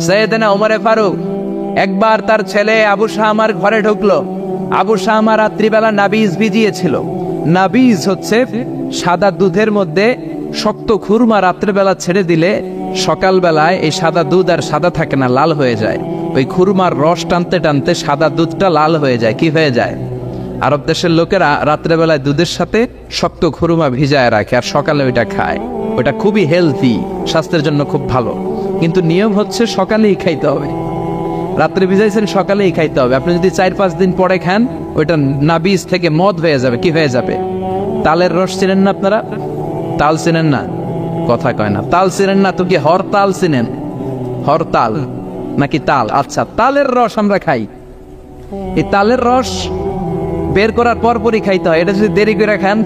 সৈয়দনা ওমরে ফারুক একবার তার ছেলে আবু শামার ঘরে ঢুকলো। আবু শামা রাত্রিবেলা নাবিজ ভিজিয়েছিল। নাবিজ হচ্ছে সাদা দুধের মধ্যে শক্ত খুরমা, রাত্রিবেলা ছেড়ে দিলে সকালবেলায় এই সাদা দুধ আর সাদা থাকে না, লাল হয়ে যায়। ওই খুরমার রস টানতে টানতে সাদা দুধটা লাল হয়ে যায়। কি হয়ে যায়? আরব দেশের লোকেরা রাত্রেবেলায় দুধের সাথে শক্ত খুরমা ভিজায় রাখে আর সকালে ওইটা খায়। ওটা খুবই হেলদি, স্বাস্থ্যের জন্য খুব ভালো। কিন্তু নিয়ম হচ্ছে সকালেই খাইতে হবে। রাত্রে ভিজাইছেন, সকালেই খাইতে হবে। আপনি যদি 4-5 দিন পরে খান, ওইটা নাবিজ থেকে মদ হয়ে যাবে। কি হয়ে যাবে? তালের রস চিনেন না আপনারা? তাল চিনেন না? কথা কয় না। তাল চিনেন না তো কি হরতাল চিনেন? হরতাল নাকি তাল? আচ্ছা, তালের রস আমরা খাই। এই তালের রস বের করার পরপরই খাইতে হয়। এটা যদি দেরি করে খান,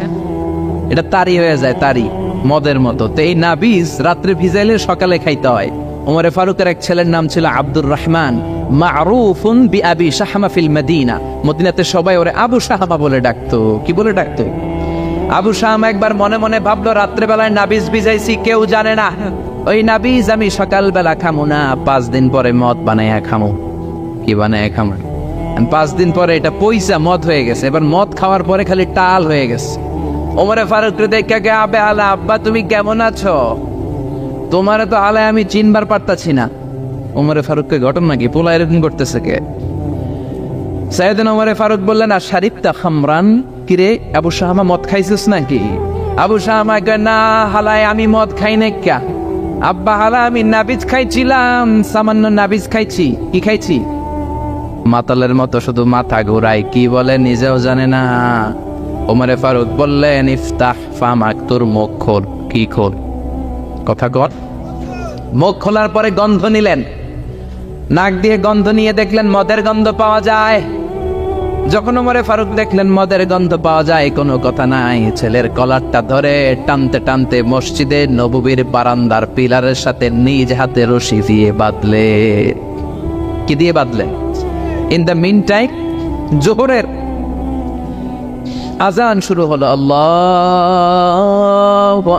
এটা তারি হয়ে যায়, তারি, মদের মতো। তো এই নাবিজ রাত্রে ভিজাইলে সকালে খাইতে হয়। ওমরে ফারুকের এক ছেলের নাম ছিল আব্দুর রহমান, মারুফুন বিআবি শাহমা ফিল মদিনা। মদিনাতে সবাই ওরে আবু শাহমা বলে ডাকতো। কি বলে ডাকতো? আবু শাহমা একবার মনে মনে ভাবলো, রাত্রেবেলায় নাবিজ ভিজাইছি, কেউ জানে না। ওই নাবিজ আমি সকালবেলা খামু না, 5 দিন পরে মদ বানাইয়া খামু। কি বানাইয়া খামু? 5 দিন পরে এটা পয়সা মদ হয়ে গেছে। এবার মদ খাওয়ার পরে খালি টাল হয়ে গেছে। ওমরে ফারুক দেখে গে, আবে আলা আব্বা তুমি কেমন আছো? তোমারে তো আলায় আমি চিনবার পারতাছি না। ওমরে ফারুককে ঘটনা কি? পোলা এরকম করতেছে কে? সাইয়েদনা ওমরে ফারুক বললেন, আর শারিবতা খামরান, কিরে আবু শাহমা মদ খাইছিস নাকি? আবু শাহমা কয়, না হালায় আমি মদ খাই না। ক্যা আব্বা? হালা আমি নাবিজ খাইছিলাম, সামান্য নাবিজ খাইছি। কি খাইছি? মাতালের মতো শুধু মাথা ঘুরাই, কি বলে নিজেও জানে না। ওমরে ফারুক বললেন, ইফতাহ ফামাক, তোর মুখ খোল। কি খোল? কথা কর। মুখ খোলার পরে গন্ধ নিলেন, নাক দিয়ে গন্ধ নিয়ে দেখলেন মদের গন্ধ পাওয়া যায়। যখন ওমরে ফারুক দেখলেন মদের গন্ধ পাওয়া যায়, কোনো কথা নাই। ছেলের কলারটা ধরে টানতে টানতে মসজিদে নববীর বারান্দার পিলারের সাথে নিজ হাতে রশি দিয়ে বাঁধলে। কি দিয়ে বাঁধলেন? ইন দ্য মিন টাইম জোহরের আজান শুরু হলো। আল্লাহু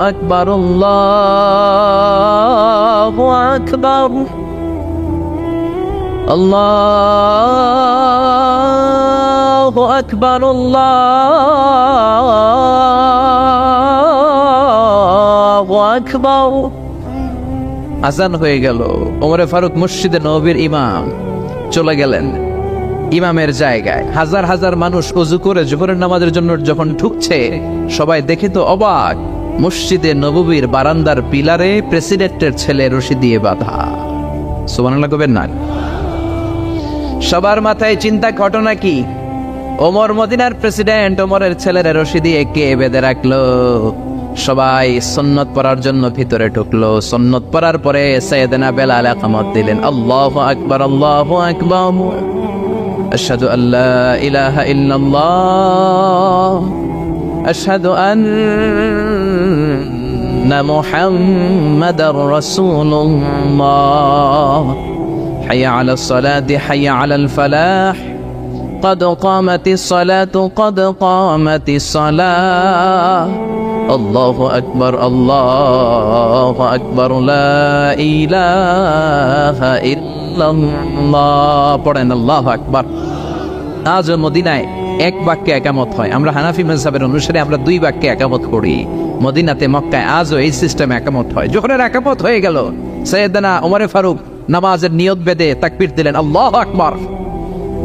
আকবার, আল্লাহু আকবার, আল্লাহু আকবার, আল্লাহু আকবার। আজান হয়ে গেল। ওমরে ফারুক মসজিদে নববীর ইমাম চলে গেলেন ইমামের জায়গায়। হাজার হাজার মানুষ ওযু করে জোহরের নামাজের জন্য যখন ঢুকছে, সবাই দেখে তো অবাক। মসজিদে নববীর বারান্দার পিলারে প্রেসিডেন্টের ছেলে রশি দিয়ে বাঁধা। সুবহানাল্লাহ কবেন না? সবার মাথায় চিন্তা, ঘটনা কি? ওমর মদিনার প্রেসিডেন্ট, ওমরের ছেলের রশি দিয়ে কে বেঁধে রাখলো? সবাই সুন্নত পড়ার জন্য ভিতরে ঢুকলো। সুন্নত পড়ার পরে সাইয়েদনা বেলাল ইকামত দিলেন। আল্লাহু আকবার, আল্লাহু আকবার, আশহাদু আল্লা ইলাহা ইল্লাল্লাহ, আশহাদু আন্না মুহাম্মাদার রাসূলুল্লাহ, হাইয়া আলাস সালাতি, হাইয়া আলাল ফালাহ, قد قامت الصلاة قد قامت الصلاة, الله أكبر الله أكبر لا إله إلا الله. পড়েন আল্লাহু আকবার। আজ মদিনায় এক বাক্যে একামত হয়। আমরা হানাফি মাযহাবের অনুসারে আমরা 2 বাক্যে একামত করি। মদিনাতে মক্কায় আজও এই সিস্টেমে একামত হয়। যখনের একামত হয়ে গেল, সাইয়েদনা ওমর ফারুক নামাজের নিয়ত বেঁধে তাকবীর দিলেন, আল্লাহু আকবার।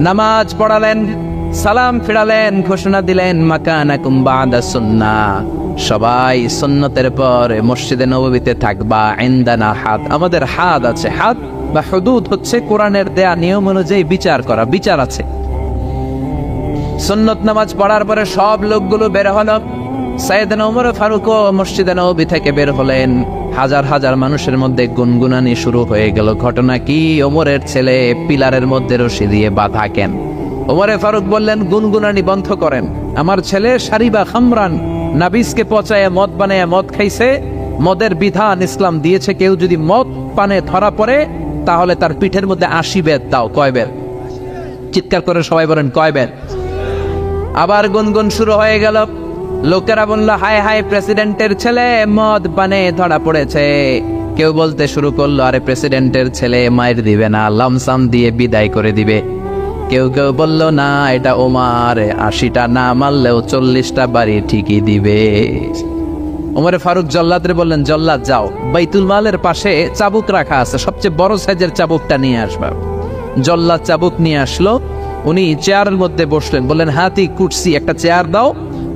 নামাজ পড়ালেন, সালাম ফিরালেন, ঘোষণা দিলেন, মাকানাকুম বাদা সুন্নাহ, সবাই সুন্নতের পর মসজিদে নববীতে থাকবা। ইনদানা হাদ, আমাদের হাদ আছে। হাদ বা হুদুদ হচ্ছে কোরআনের দেয়া নিয়ম অনুযায়ী বিচার করা, বিচার আছে। সুন্নত নামাজ পড়ার পরে সব লোকগুলো বের হলো। সাইয়েদনা ওমর ফারুকও মসজিদে নববী থেকে বের হলেন। হাজার হাজার মানুষের মধ্যে গুনগুনানি শুরু হয়ে গেল। ঘটনা কি? ওমরের ছেলে পিলারের মধ্যে রশি দিয়ে বাঁধা কেন? ওমরে ফারুক বললেন, গুনগুনানি বন্ধ করেন। আমার ছেলে শারিবা খামরান, নাবিজকে পচায় মদ বানায় মদ খাইছে। মদের বিধান ইসলাম দিয়েছে, কেউ যদি মদ পানে ধরা পড়ে তাহলে তার পিঠের মধ্যে 80 বেত দাও। কয় বেত? চিৎকার করে সবাই বলেন, কয় বেত? আবার গুনগুন শুরু হয়ে গেল। লোকেরা বলল, হায় হায়, প্রেসিডেন্টের ছেলে মদ পানে ধরা পড়েছে। কেউ বলতে শুরু করলো, আরে প্রেসিডেন্টের ছেলে, মায়ের দিবে না, লামসাম দিয়ে বিদায় করে দিবে। কেউ কেউ বলল, না এটা ওমর, 80টা না মারলেও 40টা বাড়ি ঠিকই দিবে। ওমরে ফারুক জল্লাদরে বললেন, জল্লাদ যাও, বাইতুল মালের পাশে চাবুক রাখা আছে, সবচেয়ে বড় সাইজের চাবুকটা নিয়ে আসবা। জল্লাদ চাবুক নিয়ে আসলো। উনি চেয়ারের মধ্যে বসলেন, বললেন, হাতি কুটসি, একটা চেয়ার দাও।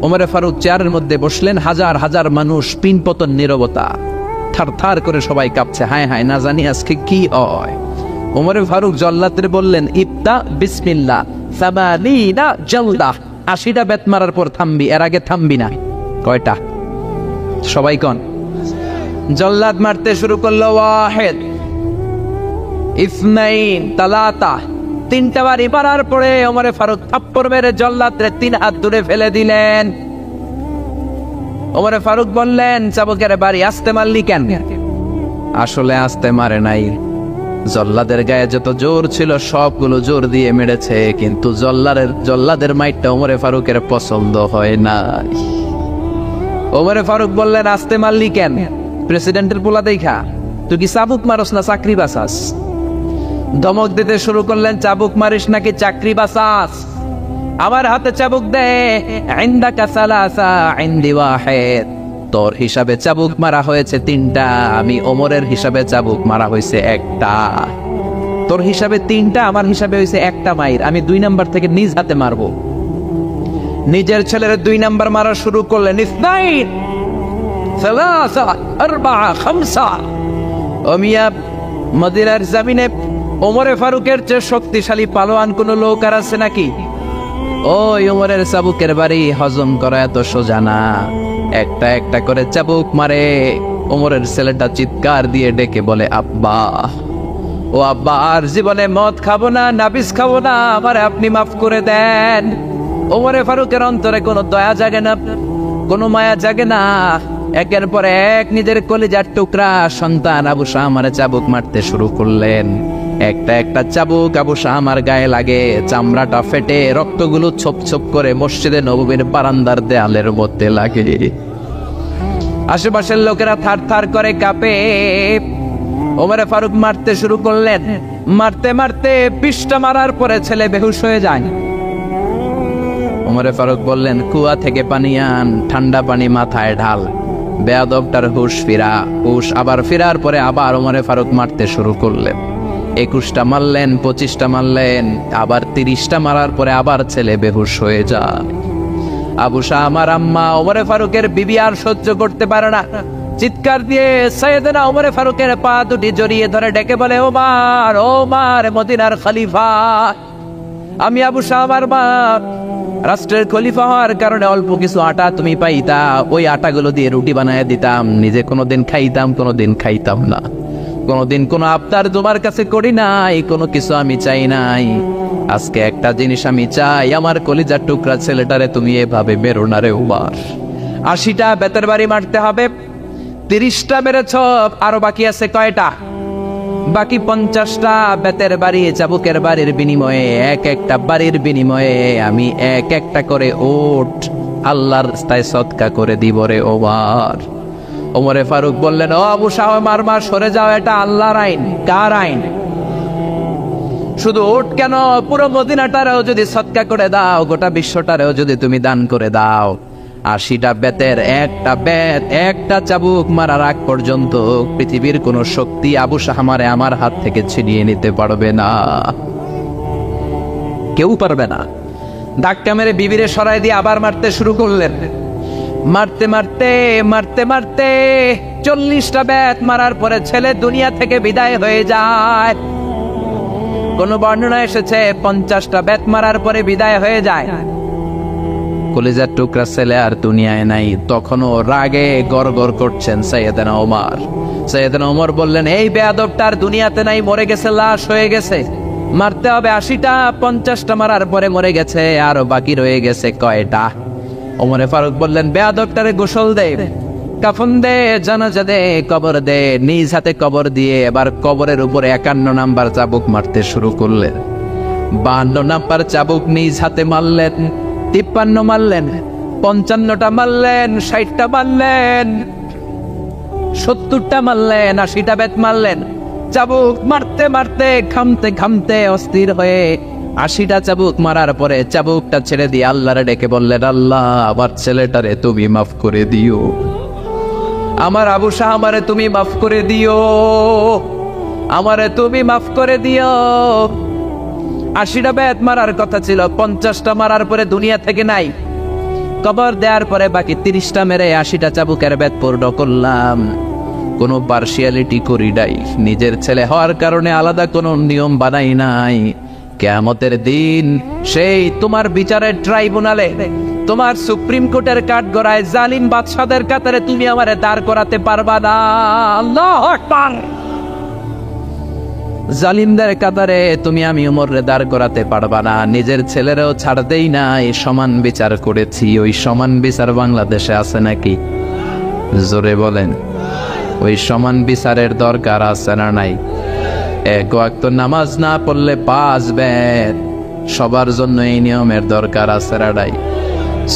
ওমরে ফারুক চেয়ারের মধ্যে বসলেন। হাজার হাজার মানুষ, পিনপতন নীরবতা, থার থার করে সবাই কাঁপছে, হায় হায় না জানি আজকে কি হয়। ওমরে ফারুক জল্লাদরে বললেন, ইবতা বিসমিল্লাহ, সামানিনা জলদা, 80টা বেত মারার পর থামবি, এর আগে থামবি না। কয়টা? সবাই কন। জল্লাদ মারতে শুরু করলো, ওয়াহিদ, ইসনাইন, তালাতা, 3টা বাড়ি মারার পরে ওমরে ফারুক থাপ্পড় মেরে জল্লাদরে 3 হাত দূরে ফেলে দিলেন। ওমরে ফারুক বললেন, চাবুকের বাড়ি আস্তে মারলি কেন? আসলে আস্তে মারে নাই, জল্লাদের গায়ে যত জোর ছিল সবগুলো জোর দিয়ে মেরেছে, কিন্তু জল্লাদের মাইটটা ওমরে ফারুকের পছন্দ হয় না। ওমরে ফারুক বললেন, আস্তে মারলি কেন? প্রেসিডেন্টের পোলা দেখা তুই কি চাবুক মারস না চাকরি বাঁচাস? ধমক দিতে শুরু করলেন, চাবুক মারিস নাকি চাকরি বাঁচাস? আমার হাতে চাবুক দে, ইনদাকা সালাসা ইনদি ওয়াহিদ, তোর হিসাবে চাবুক মারা হয়েছে 3টা, আমি ওমরের হিসাবে চাবুক মারা হয়েছে 1টা। তোর হিসাবে 3টা, আমার হিসাবে হয়েছে 1টা মাইর, আমি 2 নাম্বার থেকে নিজ হাতে মারবো। নিজের ছেলের 2 নাম্বার মারা শুরু করলেন, ইসনাইন, সালাসা, আরবাআ, খামসা। ও মিয়া, মদিনার জমিনে ওমরে ফারুকের চেয়ে শক্তিশালী পালোয়ান কোন লোক আর আছে নাকি? ওই ওমরের চাবুকের বাড়ি হজম করা এত সোজা না। একটা একটা করে চাবুক মারে। ওমরের ছেলেটা চিৎকার দিয়ে ডেকে বলে, আব্বা, ও আব্বা, আর জীবনে মদ খাবো না, নাবিস খাবো না, আমারে আপনি মাফ করে দেন। ওমরে ফারুকের অন্তরে কোনো দয়া জাগে না, কোনো মায়া জাগে না। একের পর এক নিজের কলিজার টুকরা সন্তান আবু শামারে চাবুক মারতে শুরু করলেন। একটা একটা চাবুক আবু শামার গায়ে লাগে, চামড়াটা ফেটে রক্তগুলো ছোপ ছোপ করে মসজিদে নববীর বারান্দার দেয়ালের মধ্যে লাগে। আশেপাশের লোকেরা থার থার করে কাঁপে। ওমরে ফারুক মারতে শুরু করলেন। মারতে মারতে 20টা মারার পরে ছেলে বেহুশ হয়ে যায়। ওমরে ফারুক বললেন, কুয়া থেকে পানি আন, ঠান্ডা পানি মাথায় ঢাল। বেয়াদবটার হুশ ফিরা। হুশ আবার ফিরার পরে আবার ওমরে ফারুক মারতে শুরু করলেন। 21টা মারলেন, 25টা মারলেন, আবার 30টা মারার পরে আবার ছেলে বেহুশ হয়ে যায়। আবু শামার আম্মা ওমরে ফারুকের বিবি আর সহ্য করতে পারে না, চিৎকার দিয়ে সাইয়েদনা ওমরে ফারুকের পা দুটি জড়িয়ে ধরে ডেকে বলে, ওমর, ওমর, মদিনার খলিফা, আমি আবু শামার মা, রাষ্ট্রের খলিফা হওয়ার কারণে অল্প কিছু আটা তুমি পাইতা, ওই আটাগুলো দিয়ে রুটি বানায় দিতাম, নিজে কোনোদিন খাইতাম, কোনোদিন খাইতাম না, কোনোদিন কোনো আবদার তোমার কাছে করি নাই, কোনো কিছু আমি চাই নাই। আজকে একটা জিনিস আমি চাই, আমার কলিজার টুকরা ছেলেটারে তুমি এভাবে বেরো না রে উমার। 80টা বেতের বাড়ি মারতে হবে, 30টা মেরেছ, আরো বাকি আছে কয়টা? বাকি 50টা বেতের বাড়ি, চাবুকের বাড়ির বিনিময়ে, এক একটা বাড়ির বিনিময়ে আমি এক একটা করে ওট আল্লাহর রাস্তায় সদকা করে দিব রে ওমর। ওমরে ফারুক বললেন, ও আবু শামার মা, সরে যাও, এটা আল্লাহর আইন। কার আইন? শুধু ওট কেন, পুরো মদিনাটারেও যদি সদকা করে দাও, গোটা বিশ্বটারেও যদি তুমি দান করে দাও, 80টা বেতের একটা বেত, একটা চাবুক মারার আগ পর্যন্ত পৃথিবীর কোন শক্তি আবু শামারে আমার হাত থেকে ছিনিয়ে নিতে পারবে না, কেউ পারবে না। ধাক্কা মেরে বিবিরে সরাই দিয়ে আবার মারতে শুরু করলেন। মারতে মারতে মারতে মারতে 40টা বেত মারার পরে ছেলে দুনিয়া থেকে বিদায় হয়ে যায়। কোন বর্ণনা এসেছে 50টা বেত মারার পরে বিদায় হয়ে যায়। কলিজার টুকরা ছেলে আর দুনিয়ায় নাই। তখনও রাগে গড়গড় করছেন সাইয়েদনা ওমর। সাইয়েদনা ওমর বললেন, এই বেয়াদবটার দুনিয়াতে নাই, মরে গেছে, লাশ হয়ে গেছে, মারতে হবে 80টা। 50টা মারার পরে মরে গেছে, আরো বাকি রয়ে গেছে কয়টা? ওমরে ফারুক বললেন, বেয়াদবটারে গোসল দে, কাফন দে, জানাজা দে, কবর দে। নিজ হাতে কবর দিয়ে এবার কবরের উপরে 51 নাম্বার চাবুক মারতে শুরু করলেন। 52 নাম্বার চাবুক নিজ হাতে মারলেন, 53 মারলেন, 55টা মারলেন, 60টা মারলেন। 70টা মারলেন, 80টা বেত মারলেন। চাবুক মারতে মারতে ঘামতে ঘামতে অস্থির হয়ে 80টা চাবুক মারার পরে চাবুকটা ছেড়ে দিয়ে আল্লাহরে ডেকে বললেন, আল্লাহ আমার ছেলেটারে তুমি মাফ করে দিও, আমার আবু শাহ আমারে তুমি মাফ করে দিও, আমারে তুমি মাফ করে দিও। 80টা বেত মারার কথা ছিল, 50টা মারার পরে দুনিয়া থেকে নাই। কবর দেওয়ার পরে বাকি 30টা মেরে 80টা চাবুকের বেত পূর্ণ করলাম। কোনো পার্সিয়ালিটি করি নাই, নিজের ছেলে হওয়ার কারণে আলাদা কোনো নিয়ম বানাই নাই। কিয়ামতের দিন সেই তোমার বিচারের ট্রাইব্যুনালে, তোমার সুপ্রিম কোর্টের কাঠগড়ায় জালিম বাদশাদের কাতারে তুমি আমারে দাঁড় করাতে পারবা না। আল্লাহু আকবার। জালিমদের কাতারে তুমি আমি উমরে দাঁড় করাতে পারবা না। নিজের ছেলেরাও ছাড় দেই না, এই সমান বিচার করেছি। ওই সমান বিচার বাংলাদেশে আছে নাকি? জোরে বলেন, ওই সমান বিচারের দরকার আছে না নাই? এক ওয়াক্ত নামাজ না পড়লে বাঁচবে, সবার জন্য এই নিয়মের দরকার আছে না নাই?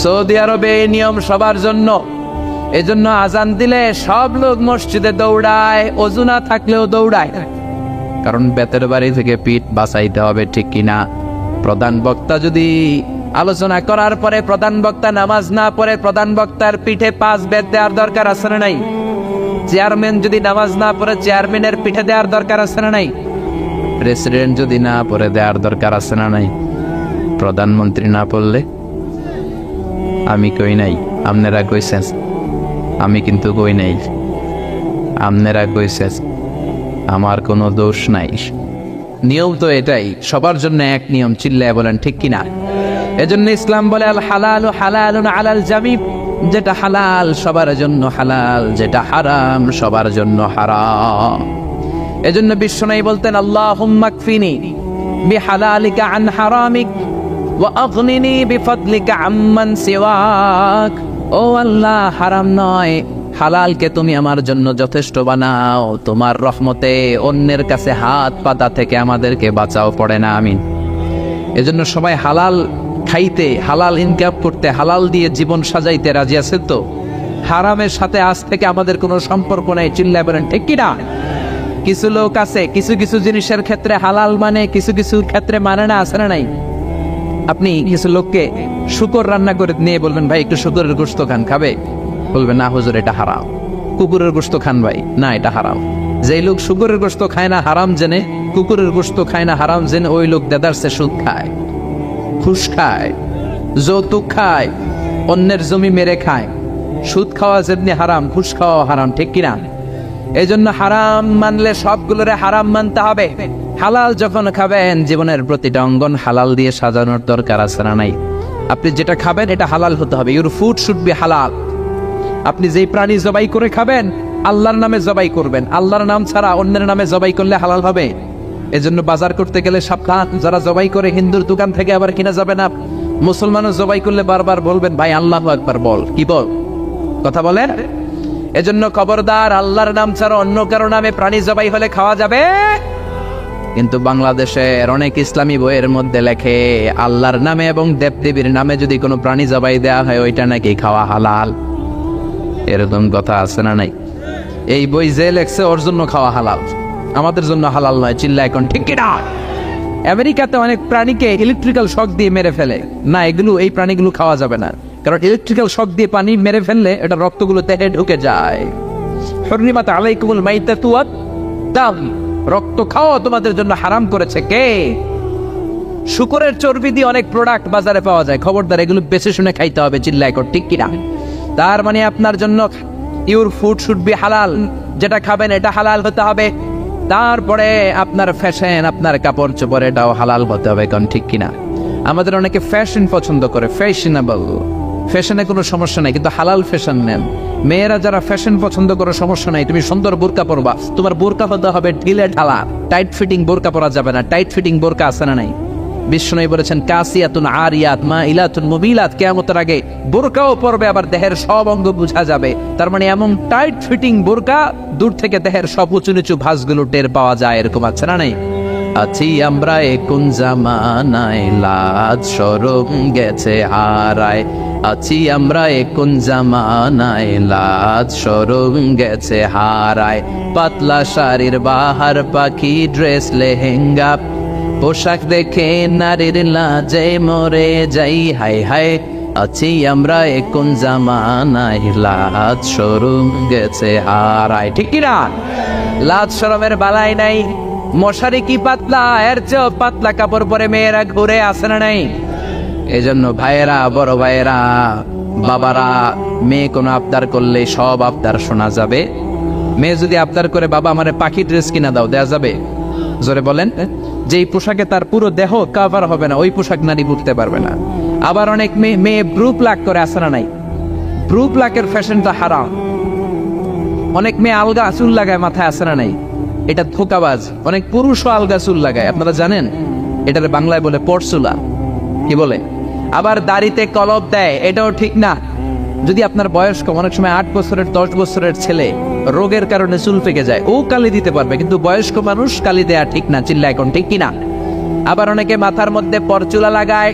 সৌদি আরবে এই নিয়ম সবার জন্য। এজন্য আজান দিলে সব লোক মসজিদে দৌড়ায়, ওযু না থাকলেও দৌড়ায়, কারণ বেতের বাড়ি থেকে পিঠ বাঁচাইতে হবে, ঠিক কিনা? প্রধান বক্তা যদি আলোচনা করার পরে প্রধান বক্তা নামাজ না পড়ে, প্রধান বক্তার পিঠে 5 বেত দেওয়ার দরকার আছে না নাই? চেয়ারম্যান যদি নামাজ না পড়ে, চেয়ারম্যানের পিঠে দেওয়ার দরকার আছে না নাই? প্রেসিডেন্ট যদি না পড়ে, দেওয়ার দরকার আছে না নাই? প্রধানমন্ত্রী না পড়লে? আমি কই নাই, আপনারা কইছেন, আমি কিন্তু কই নাই, আপনারা কইছেন, আমার কোনো দোষ নাই। নিয়ম তো এটাই, সবার জন্য এক নিয়ম, চিল্লায় বলেন ঠিক কিনা? এজন্য ইসলাম বলে আল হালালু হালালুন আলাল জামি, যেটা হালাল সবার জন্য হালাল, যেটা হারাম সবার জন্য হারাম। এজন্য বিশ্বনবী বলতেন, আল্লাহুম্মা কফিনি বিহালালিকা আন হারামিক ওয়া আগনিনি বিফদলিকা আম্মান সিওয়াক। ও আল্লাহ, হারাম নয় হালালকে তুমি আমার জন্য যথেষ্ট বানাও, তোমার রহমতে অন্যের কাছে হাত পাতা থেকে আমাদেরকে বাঁচাও, পড়ে না আমিন। এজন্য সবাই হালাল খাইতে, হালাল ইনকাম করতে, হালাল দিয়ে জীবন সাজাইতে রাজি আছে তো? হারামের সাথে আজ থেকে আমাদের কোনো সম্পর্ক নাই, চিল্লায় বলেন ঠিক কিনা? কিছু লোক আছে কিছু কিছু জিনিসের ক্ষেত্রে হালাল মানে, কিছু কিছু ক্ষেত্রে মানে না, আছে না নাই? আপনি কিছু লোককে শুকর রান্না করে নিয়ে বলবেন, ভাই একটু শুকরের গোশত খান, খাবে? বলবেন না হুজুর এটা হারাম। কুকুরের গোশত খান ভাই, না এটা হারাম। যেই লোক শুকরের গোশত খায় না হারাম জেনে, কুকুরের গোশত খায় না হারাম জেনে, ওই লোক দেদারসে সুদ খায়, ঘুষ খায়, যৌতুক খায়, অন্যের জমি মেরে খায়। সুদ খাওয়া যেমনি হারাম, ঘুষ খাওয়া হারাম, ঠিক কিনা? এই জন্য হারাম মানলে সবগুলোরে হারাম মানতে হবে। হালাল যখন খাবেন, জীবনের প্রতিটা অঙ্গন হালাল দিয়ে সাজানোর দরকার আছে না নাই? আপনি যেটা খাবেন এটা হালাল হতে হবে। ইউর ফুড শুড বি হালাল। আপনি যেই প্রাণী জবাই করে খাবেন, আল্লাহর নামে জবাই করবেন। আল্লাহর নাম ছাড়া অন্যের নামে জবাই করলে হালাল হবে? এজন্য বাজার করতে গেলে সাবধান, যারা জবাই করে হিন্দুর দোকান থেকে আবার কিনা যাবে না। মুসলমানও জবাই করলে বারবার বলবেন, ভাই আল্লাহু আকবার বল, কি বল, কথা বলেন। এজন্য খবরদার, আল্লাহর নাম ছাড়া অন্য কারো নামে প্রাণী জবাই হলে খাওয়া যাবে। কিন্তু বাংলাদেশের অনেক ইসলামী বইয়ের মধ্যে লেখে, আল্লাহর নামে এবং দেবদেবীর নামে যদি কোনো প্রাণী জবাই দেওয়া হয়, ওইটা নাকি খাওয়া হালাল। এরকম কথা আছে না নাই? এই বই যে লেখছে ওর জন্য খাওয়া হালাল, আমাদের জন্য হালাল নয়, চিল্লা এখন ঠিক কিনা? আমেরিকাতে অনেক প্রাণীকে ইলেকট্রিক্যাল শক দিয়ে মেরে ফেলে, না এগুলো, এই প্রাণীগুলো খাওয়া যাবে না, কারণ ইলেকট্রিক্যাল শক দিয়ে পানি মেরে ফেললে এটা রক্তগুলো দেহে ঢুকে যায়। হুররিমাত আলাইকুমুল মাইতাতু ওয়াদ দাম, রক্ত খাওয়া তোমাদের জন্য হারাম করেছে কে? শুকরের চর্বি দিয়ে অনেক প্রোডাক্ট বাজারে পাওয়া যায়, খবরদার এগুলো বেছে শুনে খাইতে হবে, চিল্লা এখন ঠিক কিনা? তার মানে আপনার জন্য ইউর ফুড শুড বি হালাল, যেটা খাবেন এটা হালাল হতে হবে। তারপরে আপনার ফ্যাশন, আপনার কাপড় চোপড়, এটাও হালাল হতে হবে, কারণ ঠিক কিনা? আমাদের অনেকে ফ্যাশন পছন্দ করে, ফ্যাশনেবল, ফ্যাশনে কোনো সমস্যা নাই, কিন্তু হালাল ফ্যাশন নেন। মেয়েরা যারা ফ্যাশন পছন্দ করে, সমস্যা নাই, তুমি সুন্দর বোরকা পরবা, তোমার বোরকা হতে হবে ঢিলে ঢালা, টাইট ফিটিং বোরকা পরা যাবে না। টাইট ফিটিং বোরকা আছে না নাই? বিশ্বনবী বলেছেন, কাসিয়াতুন আরিয়াত মাইলাতুন মুমিলাত, কিয়ামতের আগে বোরকাও পরবে, আবার দেহের সব অঙ্গ বোঝা যাবে। তার মানে এমন টাইট ফিটিং বোরকা, দূর থেকে দেহের সব উঁচু নিচু ভাঁজগুলো টের পাওয়া যায়, এরকম আছে না নাই? আছি আমরা কোন জামানায়, লাজ শরম গেছে হারায়, আছি আমরা এখন জামানায়, লাজ শরম গেছে হারায়। পাতলা শাড়ির বাহার পাখি ড্রেস লেহেঙ্গা, পোশাক দেখে নারীর লাজে মরে যাই। হায় হায়, আছি আমরা এখন জামানায়, লাজ শরম গেছে হারায়। ঠিক কিনা? লাজ শরমের বালাই নাই। মশারি কি পাতলা, এর চেয়েও পাতলা কাপড় পরে মেয়েরা ঘুরে আসে না নাই? এজন্য ভাইয়েরা, বড় ভাইয়েরা, বাবারা, মেয়ে কোনো আবদার করলে সব আবদার শোনা যাবে। মেয়ে যদি আবদার করে, বাবা আমারে পাখি ড্রেস কিনা দাও, দেয়া যাবে? জোরে বলেন। যেই পোশাকে তার পুরো দেহ কভার হবে না, ওই পোশাক নারী পরতে পারবে না। আবার অনেক মেয়ে ব্রু প্লাক করে, আসে না নাই? ব্রু প্লাকের ফ্যাশনটা হারাম। অনেক মেয়ে আলগা চুল লাগায় মাথায়, আসে না নাই? এটা ধোঁকাবাজ। অনেক পুরুষও আলগা চুল লাগায়, আপনারা জানেন? এটার বাংলায় বলে পরচুলা। কি বলে? আবার দাড়িতে কলপ দেয়, এটাও ঠিক না। যদি আপনার বয়স কম, অনেক সময় 8 বছরের 10 বছরের ছেলে রোগের কারণে চুল পেকে যায়, ও কালি দিতে পারবে, কিন্তু বয়স্ক মানুষ কালি দেয়া ঠিক না। চিল্লা এখন ঠিক কিনা? আবার অনেকে মাথার মধ্যে পরচুলা লাগায়,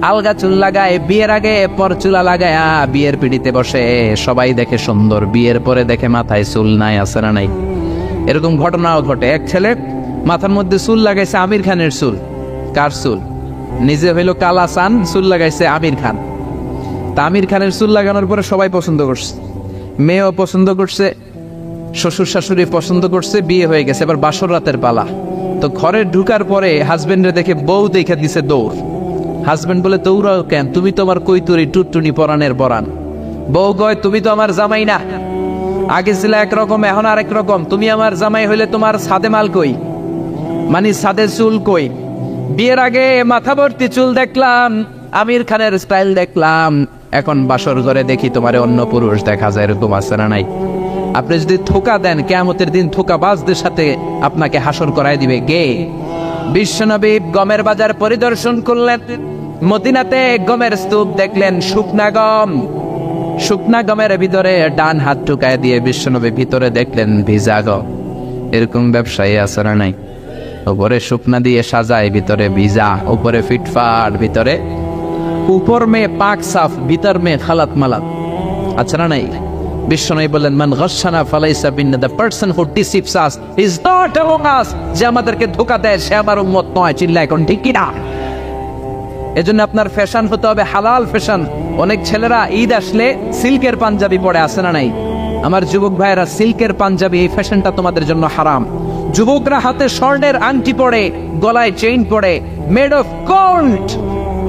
আলগা চুল লাগায়, বিয়ের আগে পরচুলা লাগায় বিয়ের পিড়িতে বসে, সবাই দেখে সুন্দর, বিয়ের পরে দেখে মাথায় চুল নাই, আছে না নাই? এরকম ঘটনাও ঘটে। এক ছেলে মাথার মধ্যে চুল লাগাইছে আমির খানের চুল। কার চুল? নিজে হইল কালা সান, চুল লাগাইছে আমির খান। তা আমির খানের চুল লাগানোর পরে সবাই পছন্দ করছে, মেয়েও পছন্দ করছে, শ্বশুর শাশুড়ি পছন্দ করছে, বিয়ে হয়ে গেছে। এবার বাসর রাতের পালা। তো ঘরে ঢুকার পরে হাজবেন্ডে দেখে বউ দেখে দিছে দৌড়। হাজবেন্ড বলে, দৌড়াও কেন? তুমি তো আমার কৈতুরি টুটটুনি পরানের পরান। বউ কয়, তুমি তো আমার জামাই না, আগে ছিল একরকম, এখন আরেক রকম। তুমি আমার জামাই হইলে তোমার সাদে মাল কই, মানে সাদে চুল কই? বিয়ের আগে মাথা ভর্তি চুল দেখলাম, আমির খানের স্টাইল দেখলাম, এখন বাসর ঘরে দেখি তোমারে অন্য পুরুষ দেখা যায়। এরকম আছে না নাই? আপনি যদি ধোঁকা দেন, কিয়ামতের দিন ধোঁকাবাজদের সাথে আপনাকে হাসর করায় দিবে কে? বিশ্বনবী গমের বাজার পরিদর্শন করলেন, মদিনাতে গমের স্তূপ দেখলেন, শুকনা গম। শুকনা গমের ভিতরে ডান হাত ঢুকায় দিয়ে বিশ্বনবী ভিতরে দেখলেন ভিজা গম। এরকম ব্যবসায়ী আছে না নাই? উপরে শুকনা দিয়ে সাজায়, ভিতরে ভিজা, উপরে ফিটফাট, ভিতরে উপর মে পাক সাফ, ভিতর মে খালাত মালাত। আচ্ছা না নাই? বিশ্বনবী বললেন, মান গাশশানা ফালাইসা বিন্না, the person who deceives us is not among us. যে আমাদেরকে ধোঁকা দেয় সে আমার উম্মত নয়। চিল্লা এখন ঠিক কি না? এজন্য আপনার ফ্যাশন হতে হবে হালাল ফ্যাশন। অনেক ছেলেরা ঈদ আসলে সিল্কের পাঞ্জাবি পরে, আসে না নাই? আমার যুবক ভাইয়েরা, সিল্কের পাঞ্জাবি, এই ফ্যাশনটা তোমাদের জন্য হারাম। যুবকরা হাতে স্বর্ণের আংটি পরে, গলায় চেইন পরে, মেড অফ গোল্ড,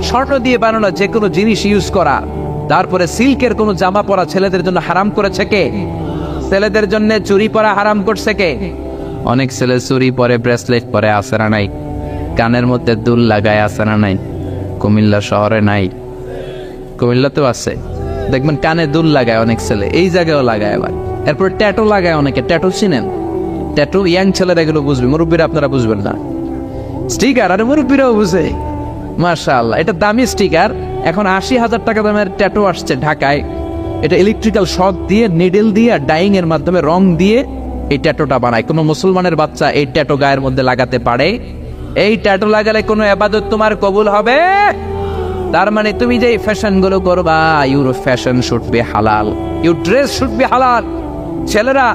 স্বর্ণ দিয়ে বানানো যে কোনো জিনিস ইউজ করা, তারপরে সিল্কের কোনো জামা পরা ছেলেদের জন্য হারাম করেছে কে? ছেলেদের জন্য চুরি পরা হারাম করছে কে? অনেক ছেলে চুরি পরে, ব্রেসলেট পরে, আসে না নাই? কানের মধ্যে দুল লাগায়, আসে না নাই? কুমিল্লা শহরে নাই? কুমিল্লাতেও আছে, দেখবেন কানে দুল লাগায় অনেক ছেলে, এই জায়গায়ও লাগায়। আবার এরপর ট্যাটু লাগায় অনেকে। ট্যাটু চিনেন? ট্যাটু ইয়াং ছেলেরা এগুলো বুঝবে, মুরব্বীরা আপনারা বুঝবেন না। স্টিকার, আরে মুরব্বীরাও বুঝে, মাশাআল্লাহ। এটা দামি স্টিকার। এখন 80,000 টাকা দামের ট্যাটু আসছে ঢাকায়। এটা ইলেকট্রিক্যাল শক দিয়ে, নিডেল দিয়ে, ডাইং এর মাধ্যমে রং দিয়ে এই ট্যাটুটা বানায়। কোনো মুসলমানের বাচ্চা এই ট্যাটু গায়ের মধ্যে লাগাতে পারে? এই ট্যাটু লাগালে কোনো ইবাদত তোমার কবুল হবে? তার মানে তুমি যে ফ্যাশন গুলো করবা, ইউর ফ্যাশন শুড বি হালাল, ইউর ড্রেস শুড বি হালাল। ছেলেরা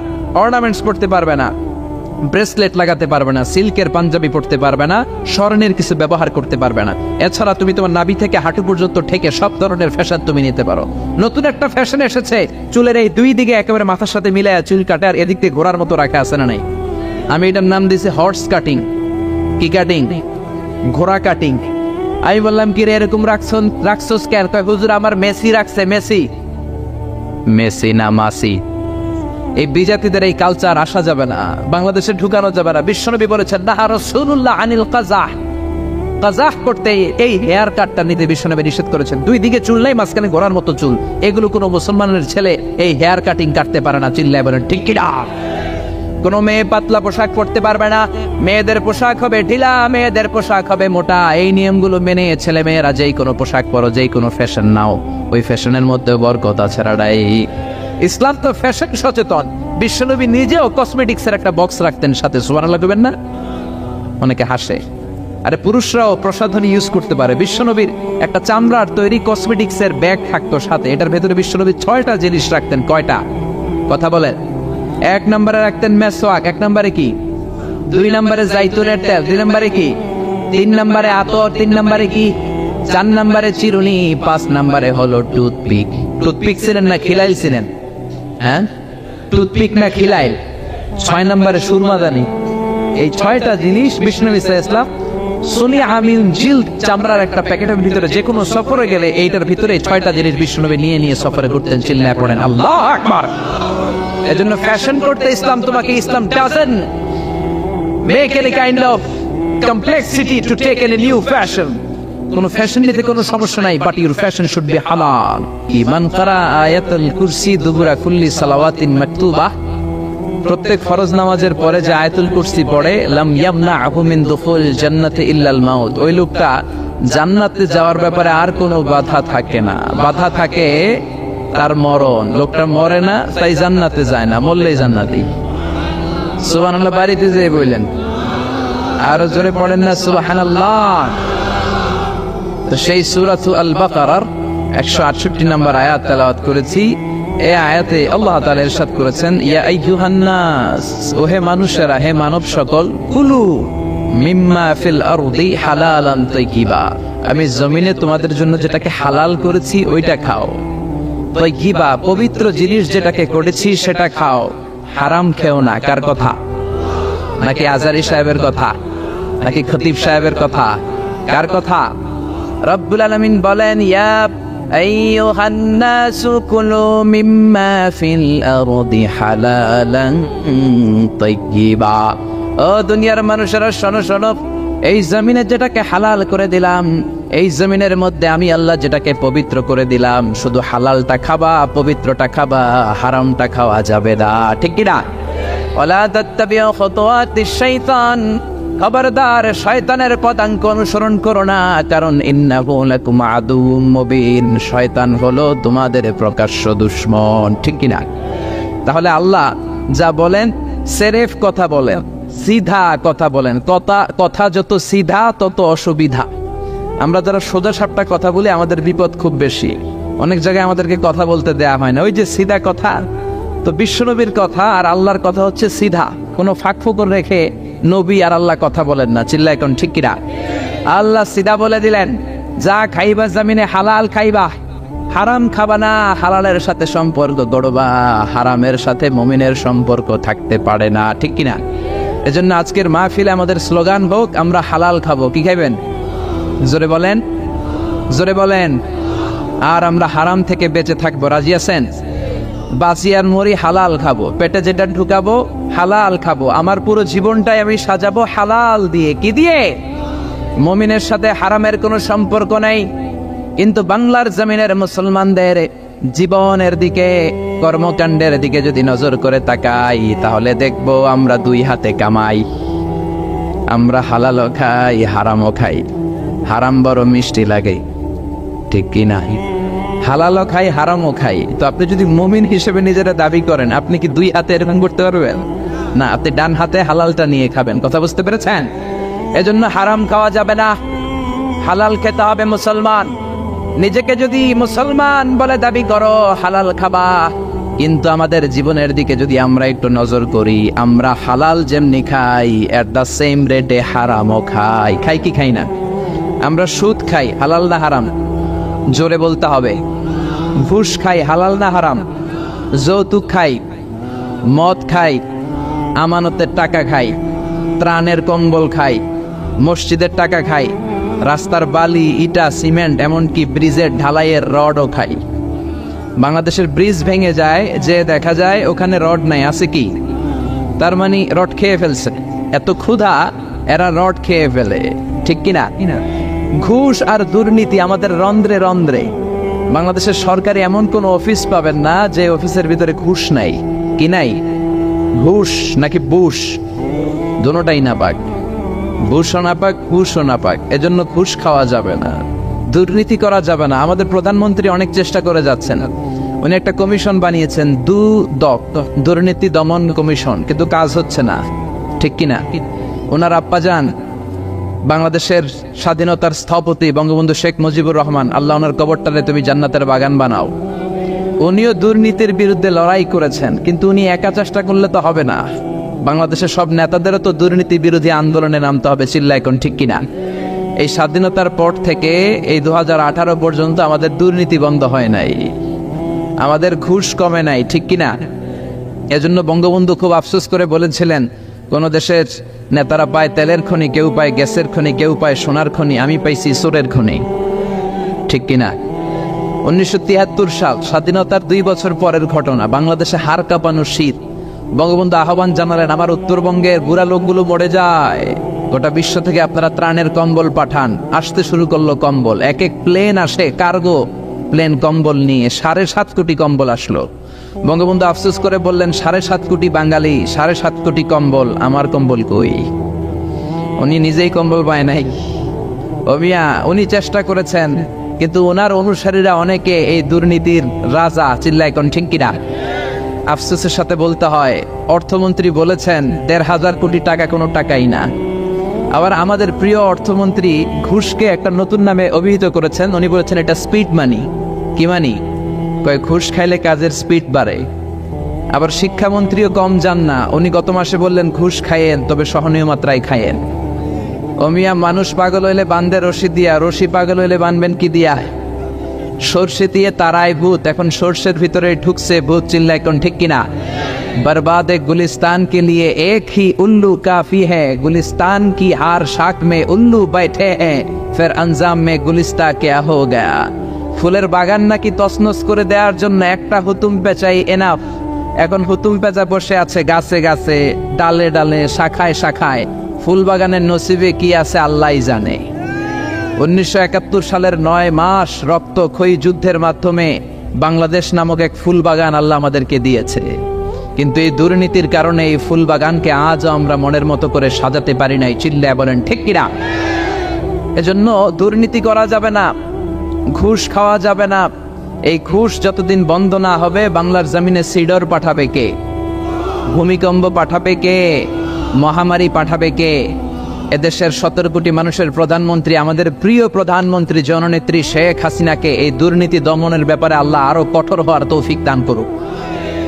অর্নামেন্টস পড়তে পারবে না, ব্রেসলেট লাগাতে পারবে না, সিল্কের পাঞ্জাবি পড়তে পারবে না, স্বর্ণের কিছু ব্যবহার করতে পারবে না। এছাড়া তুমি তোমার নাভি থেকে হাঁটু পর্যন্ত ঠেকে সব ধরনের ফ্যাশন তুমি নিতে পারো। নতুন একটা ফ্যাশন এসেছে, চুলের এই দুই দিকে একেবারে মাথার সাথে মিলে চুল কাটে, আর এদিক দিয়ে ঘোরার মতো রাখা, আছে না নাই? আমি এটার নাম দিয়েছি হর্স কাটিং। কি কাটিং? ঘোড়া কাটিং। আমি বললাম, কি রে এরকম রাখছস কেন? কয়, হুজুর আমার মেসি রাখছে। মেসি? মেসি না মাসি। এই বিজাতিদের এই কালচার আসা যাবে না, বাংলাদেশে ঢুকানো যাবে না। বিশ্বনবী বলেছেন, নাহা রাসূলুল্লাহ আনিল কাযাহ, কাযাহ করতে, এই হেয়ার কাটটা নিতে বিশ্বনবী নিষেধ করেছেন। দুই দিকে চুল নাই, মাঝখানে ঘোড়ার মতো চুল। এগুলো কোনো মুসলমানের ছেলে এই হেয়ার কাটিং কাটতে পারে না। চিল্লায় বলেন ঠিক কি না? কোনো মেয়ে পাতলা পোশাক পরতে পারবে না। মেয়েদের পোশাক হবে ঢিলা, মেয়েদের পোশাক হবে মোটা। এই নিয়মগুলো মেনে ছেলে মেয়েরা যেই কোনো পোশাক পরো, যেই কোনো ফ্যাশন নাও, ওই ফ্যাশনের মধ্যে বরকত আছে। ইসলাম তো ফ্যাশন সচেতন। বিশ্বনবী নিজেও কসমেটিক্সের একটা বক্স রাখতেন সাথে। সুবহানাল্লাহ বলবেন না? অনেকে হাসে, আরে পুরুষরাও প্রসাধনী ইউজ করতে পারে। বিশ্বনবীর একটা চামড়ার তৈরি কসমেটিক্সের ব্যাগ থাকতো সাথে, এটার ভেতরে বিশ্বনবী 6টা জিনিস রাখতেন। কয়টা? কথা বলেন। 1 নম্বরে রাখতেন মেসওয়াক, 1 নম্বরে কি? 2 নম্বরে জাইতুনের তেল, 2 নম্বরে কি? 3 নম্বরে আতর, 3 নম্বরে কি? 4 নম্বরে চিরুনি, 5 নম্বরে হলো টুথপিক। টুথপিক ছিলেন না খিলাইল ছিলেন? হ্যাঁ, টুথপিক না খিলাইল। 6 নম্বরে সুরমাদানি। এই 6টা জিনিস বিষ্ণু ইসলাম সুনি আমিন জিল চামড়ার একটা প্যাকেটের ভিতরে যে কোনো সফরে গেলে এইটার ভিতরে 6টা জিনিস বিষ্ণুনবী নিয়ে নিয়ে সফরে ঘুরতেন। চিল্লায় পড়েন আল্লাহু আকবার। এজন্য ফ্যাশন করতে ইসলাম তোমাকে, Islam doesn't make any kind of complexity to take any new fashion. কোন ফ্যাশন নিতে কোনো সমস্যা নাই, but your fashion should be halal. ইমান কারা আয়াতুল কুরসি দুবুরা কুল্লি সালাওয়াতিন মাকতুবা, প্রত্যেক ফরজ নামাজের পরে যে আয়াতুল কুরসি পড়ে, লাম ইয়ামনাহু মিন দুখুল জান্নাতি ইল্লাল মাউত, ওই লোকটা জান্নাতে যাওয়ার ব্যাপারে আর কোনো বাধা থাকে না। বাধা থাকে তার মরণ। লোকটা মরে না তাই জান্নাতে যায় না, মরলেই জান্নাতি। সুবহানাল্লাহ বাড়িতে যেয়ে বললেন, আরো জোরে পড়েন না সুবহানাল্লাহ। তো সেই সূরাতু আল বাকারার 168 নম্বর আয়াত তেলাওয়াত করেছি। এই আয়াতে আল্লাহ তাআলা ইরশাদ করেছেন, ইয়া আইয়ুহান নাস, ও হে মানুষেরা, হে মানব সকল, কুলু মিম্মা ফিল আরদি হালালান তাইয়িবা, আমি জমিনে তোমাদের জন্য যেটাকে হালাল করেছি ওইটা খাও। তাইয়িবা, পবিত্র জিনিস যেটাকে করেছি সেটা খাও, হারাম খেও না। কার কথা? নাকি আজারি সাহেবের কথা? নাকি খতিব সাহেবের কথা? কার কথা? রব্বুল আলামিন বলেন, ইয়া আইয়ুহান নাসু কুলু মিম্মা ফিল আরদি হালালান তাইয়িবা, ও দুনিয়ার মানুষেরা শোনো শোনো, এই জমিনে যেটাকে হালাল করে দিলাম, এই জমিনের মধ্যে আমি আল্লাহ যেটাকে পবিত্র করে দিলাম, শুধু হালালটা খাবা, পবিত্রটা খাবা, হারামটা খাওয়া যাবে না। ঠিক কি না? ওয়ালা তাত্তাবিউ খুতুওয়াতিশ শাইতান, খবরদার শয়তানের পদাঙ্ক অনুসরণ করো না, কারণ ইন্নাহু লাকুম আদুউম মুবিন, শয়তান হলো তোমাদের প্রকাশ্য দুশমন। ঠিক কি না? তাহলে আল্লাহ যা বলেন সেরেফ কথা বলেন, সিধা কথা বলেন। কথা যত সিধা তত অসুবিধা। আমরা যারা সোজা সাপটা কথা বলি আমাদের বিপদ খুব বেশি। অনেক জায়গায় আমাদেরকে কথা বলতে দেয়া হয় না, ওই যে সিধা কথা। তো বিশ্বনবীর কথা আর আল্লাহর কথা হচ্ছে সিধা, কোনো ফাঁকফোকর রেখে নবী আর আল্লাহ কথা বলেন না। চিল্লায় কোন ঠিক কিনা? আল্লাহ সিধা বলে দিলেন, যা খাইবা জমিনে হালাল খাইবা, হারাম খাবা না, হালালের সাথে সম্পর্ক গড়বা, হারামের সাথে মুমিনের সম্পর্ক থাকতে পারে না। ঠিক কিনা? এজন্য আজকের মাহফিলে আমাদের স্লোগান হোক, আমরা হালাল খাবো। কি খাইবেন? জোরে বলেন, জোরে বলেন। আর আমরা হারাম থেকে বেঁচে থাকবো। রাজি আছেন? বাঁচি আর মরি হালাল খাবো, পেটে যেটা ঢুকাবো হালাল খাবো, আমার পুরো জীবনটাই আমি সাজাবো হালাল দিয়ে। কি দিয়ে? মুমিনের সাথে হারামের কোনো সম্পর্ক নেই। কিন্তু বাংলার জমিনের মুসলমানদের জীবনের দিকে, কর্মকাণ্ডের দিকে যদি নজর করে তাকাই, তাহলে দেখবো আমরা 2 হাতে কামাই। আমরা হালালও খাই, হারামও খাই। হারাম বড় মিষ্টি লাগে, ঠিক কি না? হালালও খাই, হারামও খাই। তো আপনি যদি মুমিন হিসেবে নিজেরা দাবি করেন, আপনি কি 2 হাতে এরকম করতে পারবেন? না, আপনি ডান হাতে হালালটা নিয়ে খাবেন। কথা বুঝতে পেরেছেন? এজন্য হারাম খাওয়া যাবে না, হালাল খেতে হবে। মুসলমান নিজেকে যদি মুসলমান বলে দাবি করো, হালাল খাবা। কিন্তু আমাদের জীবনের দিকে যদি আমরা একটু নজর করি, আমরা হালাল যেমনি খাই, এট দ্য সেম রেটে হারামও খাই। খাই কি খাই না? আমরা সুদ খাই, হালাল না হারাম? জোরে বলতে হবে। ঘুষ খাই, হালাল না হারাম? যৌতুক খাই, মদ খাই, আমানতের টাকা খাই, ত্রাণের কম্বল খাই, মসজিদের টাকা খাই, রাস্তার বালি, ইটা, সিমেন্ট, এমনকি ব্রিজের ঢালাইয়ের রডও খাই। বাংলাদেশের ব্রিজ ভেঙে যায়, যে দেখা যায় ওখানে রড নাই, আছে কি? তার মানে রড খেয়ে ফেলছে। এত ক্ষুধা, এরা রড খেয়ে ফেলে। ঠিক কিনা? ঘুষ আর দুর্নীতি আমাদের রন্ধ্রে রন্ধ্রে। বাংলাদেশের সরকারি এমন কোন অফিস পাবেন না যে অফিসের ভিতরে ঘুষ নাই। কি নাই? ঘুষ নাকি বুশ, দুটোটাই না পাক। ঘুষও না পাক, ঘুষও না পাক। এজন্য ঘুষ খাওয়া যাবে না, দুর্নীতি করা যাবে না। আমাদের প্রধানমন্ত্রী অনেক চেষ্টা করে যাচ্ছেন, উনি একটা কমিশন বানিয়েছেন, দুর্নীতি দমন কমিশন, কিন্তু কাজ হচ্ছে না। ঠিক কিনা? ওনার আব্বাজান বাংলাদেশের স্বাধীনতার স্থপতি বঙ্গবন্ধু শেখ মুজিবুর রহমান, আল্লাহ ওনার কবরটারে তুমি জান্নাতের বাগান বানাও। উনিও দুর্নীতির বিরুদ্ধে লড়াই করেছেন, কিন্তু উনি একা চেষ্টা করলে তো হবে না। বাংলাদেশের সব নেতাদেরও তো দুর্নীতি বিরোধী আন্দোলনে নামতে হবে, চিল্লা এখন ঠিক কিনা? এই স্বাধীনতার পর থেকে এই 2018 পর্যন্ত আমাদের দুর্নীতি বন্ধ হয় নাই, আমাদের ঘুষ কমে নাই, ঠিক কিনা? এজন্য বঙ্গবন্ধু খুব আফসোস করে বলেছিলেন, কোন দেশের নেতারা পায় তেলের খনি, কেউ পায় গ্যাসের খনি, কেউ পায় সোনার খনি, আমি পাইছি সোরের খনি, ঠিক কিনা? 1973 সাল, স্বাধীনতার 2 বছর পরের ঘটনা, বাংলাদেশে হাড় কাঁপানো শীত। বঙ্গবন্ধু আহ্বান জানালেন, আমার উত্তরবঙ্গের বুড়া লোকগুলো মরে যায়, গোটা বিশ্ব থেকে আপনারা ত্রাণের কম্বল পাঠান। আসতে শুরু করলো কম্বল, এক এক প্লেন আসে, কার্গো প্লেন কম্বল নিয়ে 7.5 কোটি কম্বল আসলো। বঙ্গবন্ধু আফসোস করে বললেন, 7.5 কোটি বাঙালি, 7.5 কোটি কম্বল, আমার কম্বল কই? উনি নিজেই কম্বল পায় নাই। মিয়া, উনি চেষ্টা করেছেন, কিন্তু ওনার অনুসারীরা অনেকে এই দুর্নীতির রাজা, চিল্লায় কোন ঠিক কিনা? আফসোসের সাথে বলতে হয়, অর্থমন্ত্রী বলেছেন 1,500 কোটি টাকা কোনো টাকাই না। আবার আমাদের প্রিয় অর্থমন্ত্রী ঘুষকে একটা নতুন নামে অভিহিত করেছেন, উনি বলেছেন এটা স্পিড মানি। কি মানি? কয় ঘুষ খাইলে কাজের স্পিড বাড়ে। আবার শিক্ষামন্ত্রীও কম যান না, উনি গত মাসে বললেন ঘুষ খাইয়েন, তবে সহনীয় মাত্রায় খাইয়েন। মিয়া, মানুষ পাগল হইলে বান্ধে রশি দিয়া, রশি পাগল হইলে বানবেন কি দিয়া? সর্ষে দিয়ে তারাই ভূত, এখন সর্ষের ভিতরে ঢুকছে ভূত, চিল্লা এখন ঠিক কিনা? बर्बाद गुलिस्तान के लिए एक ही उल्लू काफी है, गुलिस्तान की हर शाख में उल्लू बैठे हैं, फिर अंजाम में गुलिस्ता क्या हो गया। ফুলের বাগান নাকি তছনছ করে দেওয়ার জন্য একটা হুতুম পেঁচাই এনাফ। এখন হুতুম পেঁচা বসে আছে গাছে গাছে, ডালে ডালে, শাখায় শাখায়। ফুল বাগানের নসিবে কি আছে আল্লাহই জানে। 1971 সালের 9 মাস রক্তক্ষয়ী যুদ্ধের মাধ্যমে বাংলাদেশ নামক এক ফুল বাগান আল্লাহ আমাদেরকে দিয়েছে, কিন্তু এই দুর্নীতির কারণে এই ফুল বাগানকে আজও আমরা মনের মতো করে সাজাতে পারি নাই। চিল্লায় বলেন ঠিক কিনা? এজন্য দুর্নীতি করা যাবে না, ঘুষ খাওয়া যাবে না। এই ঘুষ যতদিন বন্ধ না হবে, বাংলার জমিনে সিডর পাঠাবে কে? ভূমিকম্প পাঠাবে কে? মহামারী পাঠাবে কে? এদেশের 17 কোটি মানুষের প্রধানমন্ত্রী, আমাদের প্রিয় প্রধানমন্ত্রী জননেত্রী শেখ হাসিনাকে এই দুর্নীতি দমনের ব্যাপারে আল্লাহ আরো কঠোর হওয়ার তৌফিক দান করুক।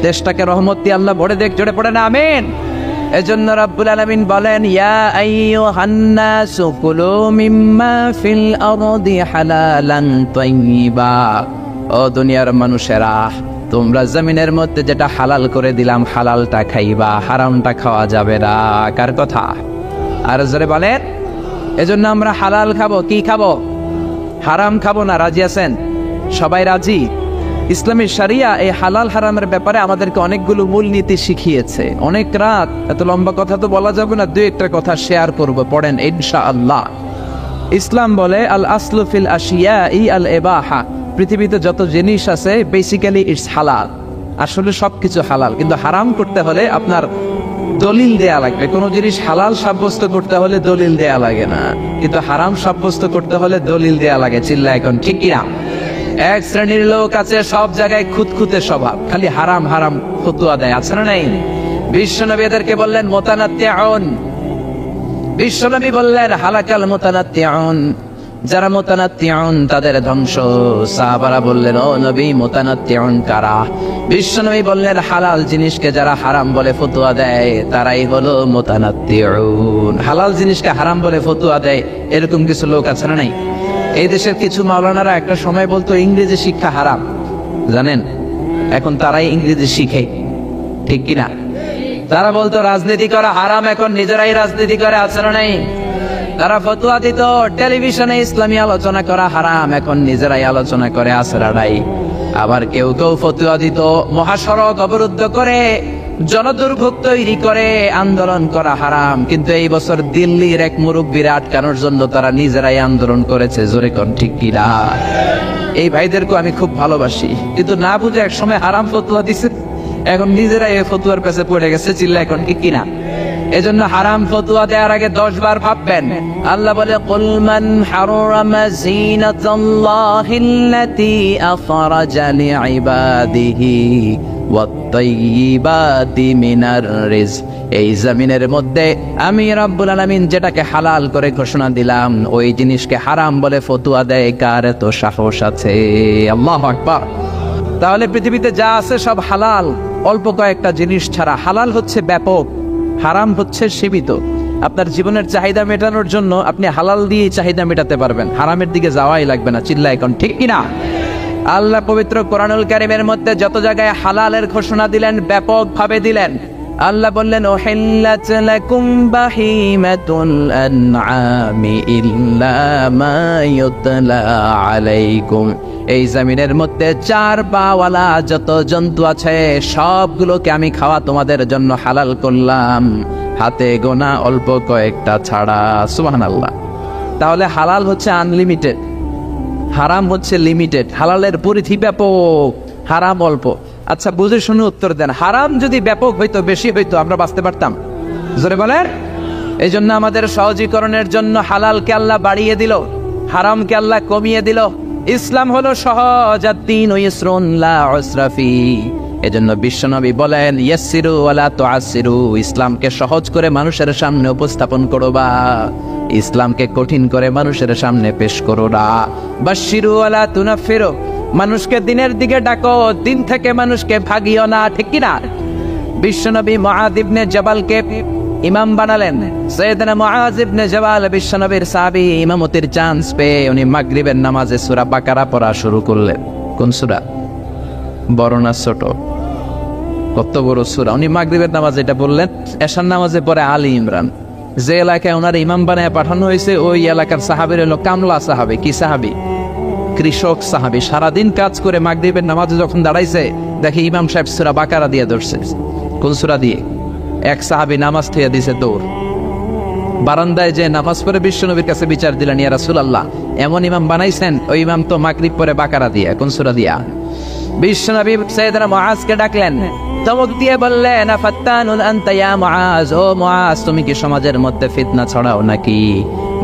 দেশটাকে রহমত দিয়ে আল্লাহ ভরে দেখ, জোরে পড়ে না আমিন। এজন্য রাব্বুল আলামিন বলেন, ইয়া আইয়ুহান নাসু কুলু মিম্মা ফিল আরদি হালালান তাইয়্যিবা। ও দুনিয়ার মানুষেরা, তোমরা জমিনের মধ্যে যেটা হালাল করে দিলাম, হালালটা খাইবা, হারামটা খাওয়া যাবে না। কার কথা? আর জোরে বলেন। এজন্য আমরা হালাল খাবো। কি খাবো? হারাম খাবো না। রাজি আছেন? সবাই রাজি? ইসলামী শরিয়া এই হালাল হারামের ব্যাপারে আমাদেরকে অনেকগুলো মূলনীতি শিখিয়েছে। অনেক রাত, এত লম্বা কথা তো বলা যাবে না, দুই একটা কথা শেয়ার করব, পড়েন ইনশাআল্লাহ। ইসলাম বলে আল আসলু ফিল আশিয়াই আল ইবাহা। পৃথিবীতে যত জিনিস আছে বেসিক্যালি ইটস হালাল, আসলে সবকিছু হালাল, কিন্তু হারাম করতে হলে আপনার দলিল দেয়া লাগবে। কোন জিনিস হালাল সাব্যস্ত করতে হলে দলিল দেয়া লাগে না, কিন্তু হারাম সাব্যস্ত করতে হলে দলিল দেয়া লাগে। চিল্লা এখন ঠিক কিনা? এক শ্রেণীর লোক আছে সব জায়গায় খুঁতখুঁতে স্বভাব, খালি হারাম হারাম ফতোয়া দেয়, আছে না নাই? বিশ্বনবী এদেরকে বললেন মুতানাত্তিউন। বিশ্বনবী বললেন হালাকাল মুতানাত্তিউন, যারা মুতানাত্তিউন তাদের ধ্বংস। সাহাবারা বললেন, ও নবী মুতানাত্তিউন কারা? বিশ্বনবী বললেন, হালাল জিনিসকে যারা হারাম বলে ফতোয়া দেয় তারাই হলো মুতানাত্তিউন। হালাল জিনিসকে হারাম বলে ফতোয়া দেয় এরকম কিছু লোক আছে না নাই? এই দেশের কিছু মাওলানারা একটা সময় বলতো ইংরেজি শিক্ষা হারাম, জানেন? এখন তারাই ইংরেজি শিখে, ঠিক কিনা? তারা বলতো রাজনীতি করা হারাম, এখন নিজেরাই রাজনীতি করে, আছে না নাই? তারা ফতোয়া দিত টেলিভিশনে ইসলামী আলোচনা করা হারাম, এখন নিজেরাই আলোচনা করে, আছে না নাই? আবার কেউ কেউ ফতোয়া দিত মহাসড়ক অবরুদ্ধ করে, জনদুর্ভোগ তৈরি করে আন্দোলন করা হারাম, কিন্তু এই বছর দিল্লির এক মুরব্বীর আটকানোর জন্য তারা নিজেরাই আন্দোলন করেছে। জোরে কোন ঠিক কিনা? এই ভাইদেরকে আমি খুব ভালোবাসি, কিন্তু না বুঝে এক সময় হারাম ফতোয়া দিছে, এখন নিজেরাই এই ফতোয়ার পেছে পড়ে গেছে। চিল্লা এখন ঠিক কিনা? এজন্য হারাম ফতোয়া দেওয়ার আগে 10 বার ভাববেন। আল্লাহ বলে, কুল মান হারামা যিনাতাল্লাহিল্লাতী আখরাজা লিইবাদিহি ওয়াত-তাইয়্যিবাতি মিনার রিজক। এই জমিনের মধ্যে আমি রব্বুল আলামিন যেটাকে হালাল করে ঘোষণা দিলাম, ওই জিনিসকে হারাম বলে ফতোয়া দেয় কার এত সাহস আছে? আল্লাহু আকবার। তাহলে পৃথিবীতে যা আছে সব হালাল, অল্প কয়েকটা জিনিস ছাড়া। হালাল হচ্ছে ব্যাপক, হারাম হচ্ছে সীমিত। আপনার জীবনের চাহিদা মেটানোর জন্য আপনি হালাল দিয়ে চাহিদা মেটাতে পারবেন, হারামের দিকে যাওয়াই লাগবে না। চিল্লায় এখন ঠিক কিনা? আল্লাহ পবিত্র কোরআনুল কারীমের মধ্যে যত জায়গায় হালালের ঘোষণা দিলেন, ব্যাপক ভাবে দিলেন। আল্লাহ বললেন, উহিল্লাত লাকুম বাহিমাতুল আনআমি ইল্লা মা ইউতলা আলাইকুম। এই জমিনের মধ্যে চার পাওয়ালা যত জন্তু আছে সবগুলোকে আমি খাওয়া তোমাদের জন্য হালাল করলাম, হাতে গোনা অল্প কয়েকটা ছাড়া। সুবহানাল্লাহ। তাহলে হালাল হচ্ছে আনলিমিটেড, হারাম হচ্ছে লিমিটেড। হালালের পরিধি ব্যাপক, হারাম অল্প। আচ্ছা, বুঝে শুনে উত্তর দেন। হারাম যদি ব্যাপক হইতো, বেশি হইতো, আমরা বাঁচতে পারতাম? জোরে বলেন। এই জন্য আমাদের সহজীকরণের জন্য হালালকে আল্লাহ বাড়িয়ে দিল, হারামকে আল্লাহ কমিয়ে দিল। ইসলাম হলো সহজ, আদ-দীনু ইসরুন লা উসরা ফীহি। এজন্য বিশ্বনবী বলেন, ইয়াসসিরু ওয়ালা তুআসসিরু। ইসলামকে সহজ করে মানুষের সামনে উপস্থাপন করো বা ইসলামকে কঠিন করে মানুষের সামনে পেশ করো না। বাশশিরু ওয়ালা তুনাফিরু। মানুষকে দিনের দিকে ডাকো, দিন থেকে মানুষকে ভাগিও না। ঠিক কি না? বিশ্বনবী মুআয ইবনে জাবালকে ইমাম বানালেন। সাইয়েদনা মুআয ইবনে জাবাল বিশ্বনবীর সাহাবী, ইমামতির চান্স পেয়ে উনি মাগরিবের নামাজে সূরা বাকারা পড়া শুরু করলেন। কোন সূরা? বড় না ছোট? কত বড় সূরা! উনি মাগরিবের নামাজে এটা বললেন। এশার নামাজে পরে আলী ইমরান। যে এলাকায় ওনার ইমাম বানায় পাঠানো হয়েছে, ওই এলাকার সাহাবীর হলো কামলা সাহাবী। কি সাহাবী? কৃষক সাহাবী। সারাদিন কাজ করে মাগরিবের নামাজে যখন দাঁড়াইছে, দেখে ইমাম সাহেব সূরা বাকারা দিয়ে ধরছে। কোন সূরা দিয়ে? এক সাহাবী নামাজ থইয়া দিছে দৌড়। বারান্দায় যে নামাজ পড়ে বিশ্বনবীর কাছে বিচার দিলেন, ইয়া রাসূলুল্লাহ, এমন ইমাম বানাইছেন, ওই ইমাম তো মাগরিব পরে বাকারা দিয়ে। কোন সূরা দিয়া? বিশ্বনবী সাইয়েদনা মুআজকে ডাকলেন, ধমক দিয়ে বললেন, আফাত্তানুন আনতা ইয়া মুআজ। ও মুআজ, তুমি কি সমাজের মধ্যে ফিতনা ছড়াও নাকি?